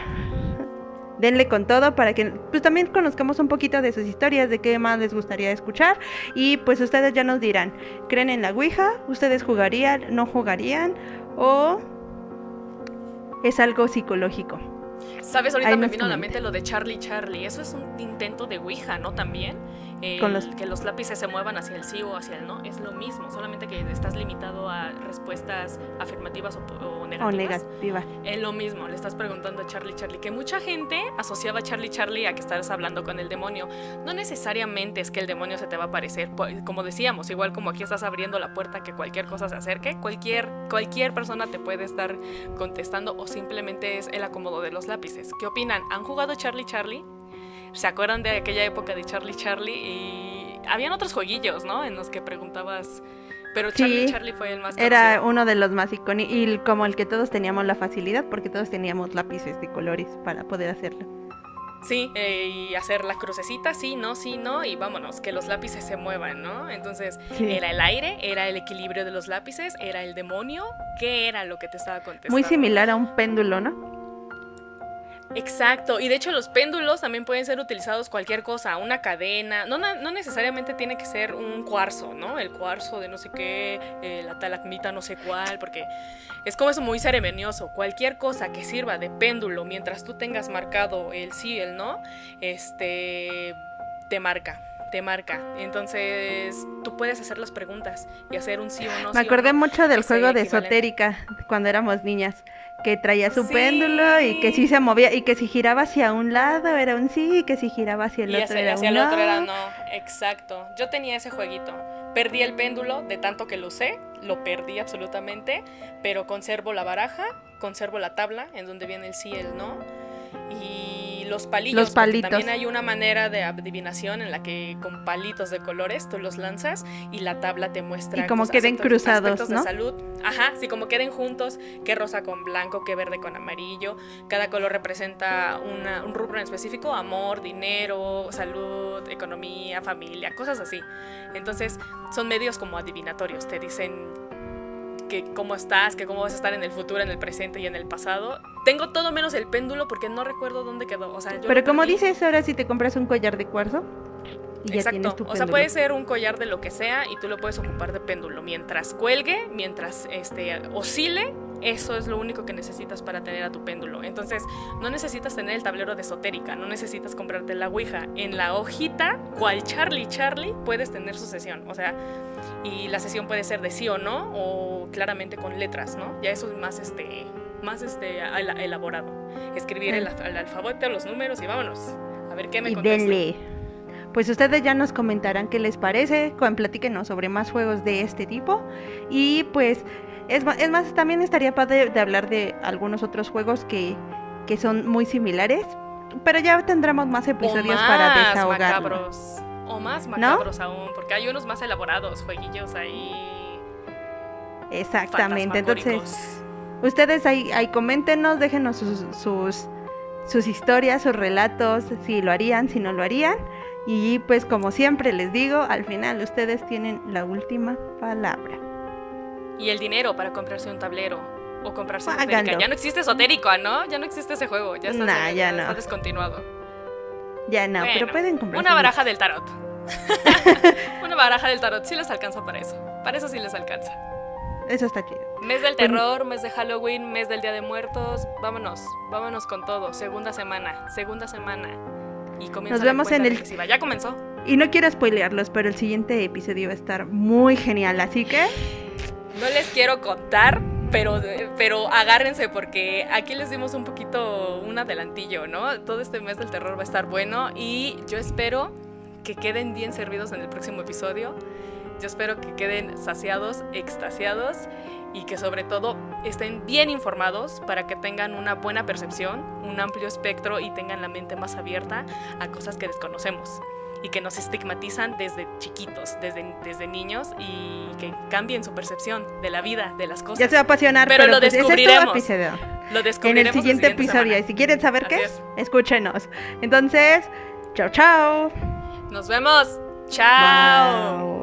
denle con todo para que pues también conozcamos un poquito de sus historias, de qué más les gustaría escuchar. Y pues ustedes ya nos dirán, ¿creen en la Ouija? ¿Ustedes jugarían? ¿No jugarían? ¿O es algo psicológico? ¿Sabes? Ahorita me vino a la mente lo de Charlie Charlie. Eso es un intento de Ouija, ¿no? También. Que los lápices se muevan hacia el sí o hacia el no. Es lo mismo, solamente que estás limitado a respuestas afirmativas o negativas. Es lo mismo, le estás preguntando a Charlie Charlie. Que mucha gente asociaba a Charlie Charlie a que estás hablando con el demonio. No necesariamente es que el demonio se te va a aparecer. Como decíamos, igual como aquí estás abriendo la puerta que cualquier cosa se acerque, cualquier persona te puede estar contestando o simplemente es el acomodo de los lápices. ¿Qué opinan? ¿Han jugado Charlie Charlie? ¿Se acuerdan de aquella época de Charlie Charlie? Y habían otros jueguillos, ¿no? En los que preguntabas, pero Charlie Charlie fue el más conocido. Era uno de los más icónicos y como el que todos teníamos la facilidad porque todos teníamos lápices de colores para poder hacerlo. Sí, y hacer la crucecita, sí, no, y vámonos, que los lápices se muevan, ¿no? Entonces, ¿era el aire? ¿Era el equilibrio de los lápices? ¿Era el demonio? ¿Qué era lo que te estaba contestando? Muy similar a un péndulo, ¿no? Exacto, y de hecho los péndulos también pueden ser utilizados cualquier cosa, una cadena, no necesariamente tiene que ser un cuarzo, ¿no? El cuarzo de no sé qué, la talacmita no sé cuál, porque es como eso muy ceremonioso. Cualquier cosa que sirva de péndulo mientras tú tengas marcado el sí y el no, te marca. Entonces tú puedes hacer las preguntas y hacer un sí o no. Me acordé mucho del juego de esotérica cuando éramos niñas, que traía su péndulo y que sí se movía y que si giraba hacia un lado era un sí y que si giraba hacia el otro era un no. Hacia el otro era no, exacto. Yo tenía ese jueguito. Perdí el péndulo de tanto que lo usé, lo perdí absolutamente, pero conservo la baraja, conservo la tabla en donde viene el sí y el no. Y los palitos. También hay una manera de adivinación en la que con palitos de colores tú los lanzas y la tabla te muestra. Y como queden cruzados, ¿no? De salud. Ajá, sí, como queden juntos, qué rosa con blanco, qué verde con amarillo. Cada color representa un rubro en específico: amor, dinero, salud, economía, familia, cosas así. Entonces, son medios como adivinatorios. Te dicen que cómo estás, que cómo vas a estar en el futuro, en el presente y en el pasado. Tengo todo menos el péndulo porque no recuerdo dónde quedó. O sea, pero como dices, ahora si te compras un collar de cuarzo y ya tienes tu péndulo. O sea, puede ser un collar de lo que sea y tú lo puedes ocupar de péndulo. Mientras cuelgue, mientras oscile, eso es lo único que necesitas para tener a tu péndulo. Entonces, no necesitas tener el tablero de esotérica, no necesitas comprarte la Ouija. En la hojita, cual Charlie Charlie, puedes tener su sesión. O sea, y la sesión puede ser de sí o no, o claramente con letras, ¿no? Ya eso es más elaborado. Escribir el alfabeto, los números y vámonos. A ver qué me contesta. Pues ustedes ya nos comentarán qué les parece, platíquenos sobre más juegos de este tipo. Y pues, es más, también estaría padre de hablar de algunos otros juegos que son muy similares, pero ya tendremos más episodios para desahogarnos. O más macabros, ¿no? Aún, porque hay unos más elaborados, jueguillos ahí. Exactamente, entonces ustedes ahí coméntenos, déjenos sus historias, sus relatos, si lo harían, si no lo harían. Y pues como siempre les digo, al final ustedes tienen la última palabra. Y el dinero para comprarse un tablero o comprarse esotérica. Ya no existe esotérica, ¿no? Ya no existe ese juego, ya está descontinuado. Ya no, bueno, pero pueden comprar una baraja del tarot. Una baraja del tarot, sí les alcanza para eso. Para eso sí les alcanza. Eso está chido. Mes del terror, mes de Halloween, mes del Día de Muertos. Vámonos con todo. Segunda semana. Y comienza. Nos vemos en el regresiva. Ya comenzó. Y no quiero spoilearlos, pero el siguiente episodio va a estar muy genial, así que no les quiero contar, pero agárrense porque aquí les dimos un adelantillo, ¿no? Todo este mes del terror va a estar bueno y yo espero que queden bien servidos en el próximo episodio. Yo espero que queden saciados, extasiados y que sobre todo estén bien informados para que tengan una buena percepción, un amplio espectro y tengan la mente más abierta a cosas que desconocemos y que nos estigmatizan desde chiquitos, desde niños, y que cambien su percepción de la vida, de las cosas. Ya se va a apasionar, pero lo descubriremos. Lo descubriremos en el siguiente episodio. Semana. Y si quieren saber Así qué es, escúchenos. Entonces, chao. Nos vemos. Chao. Bye.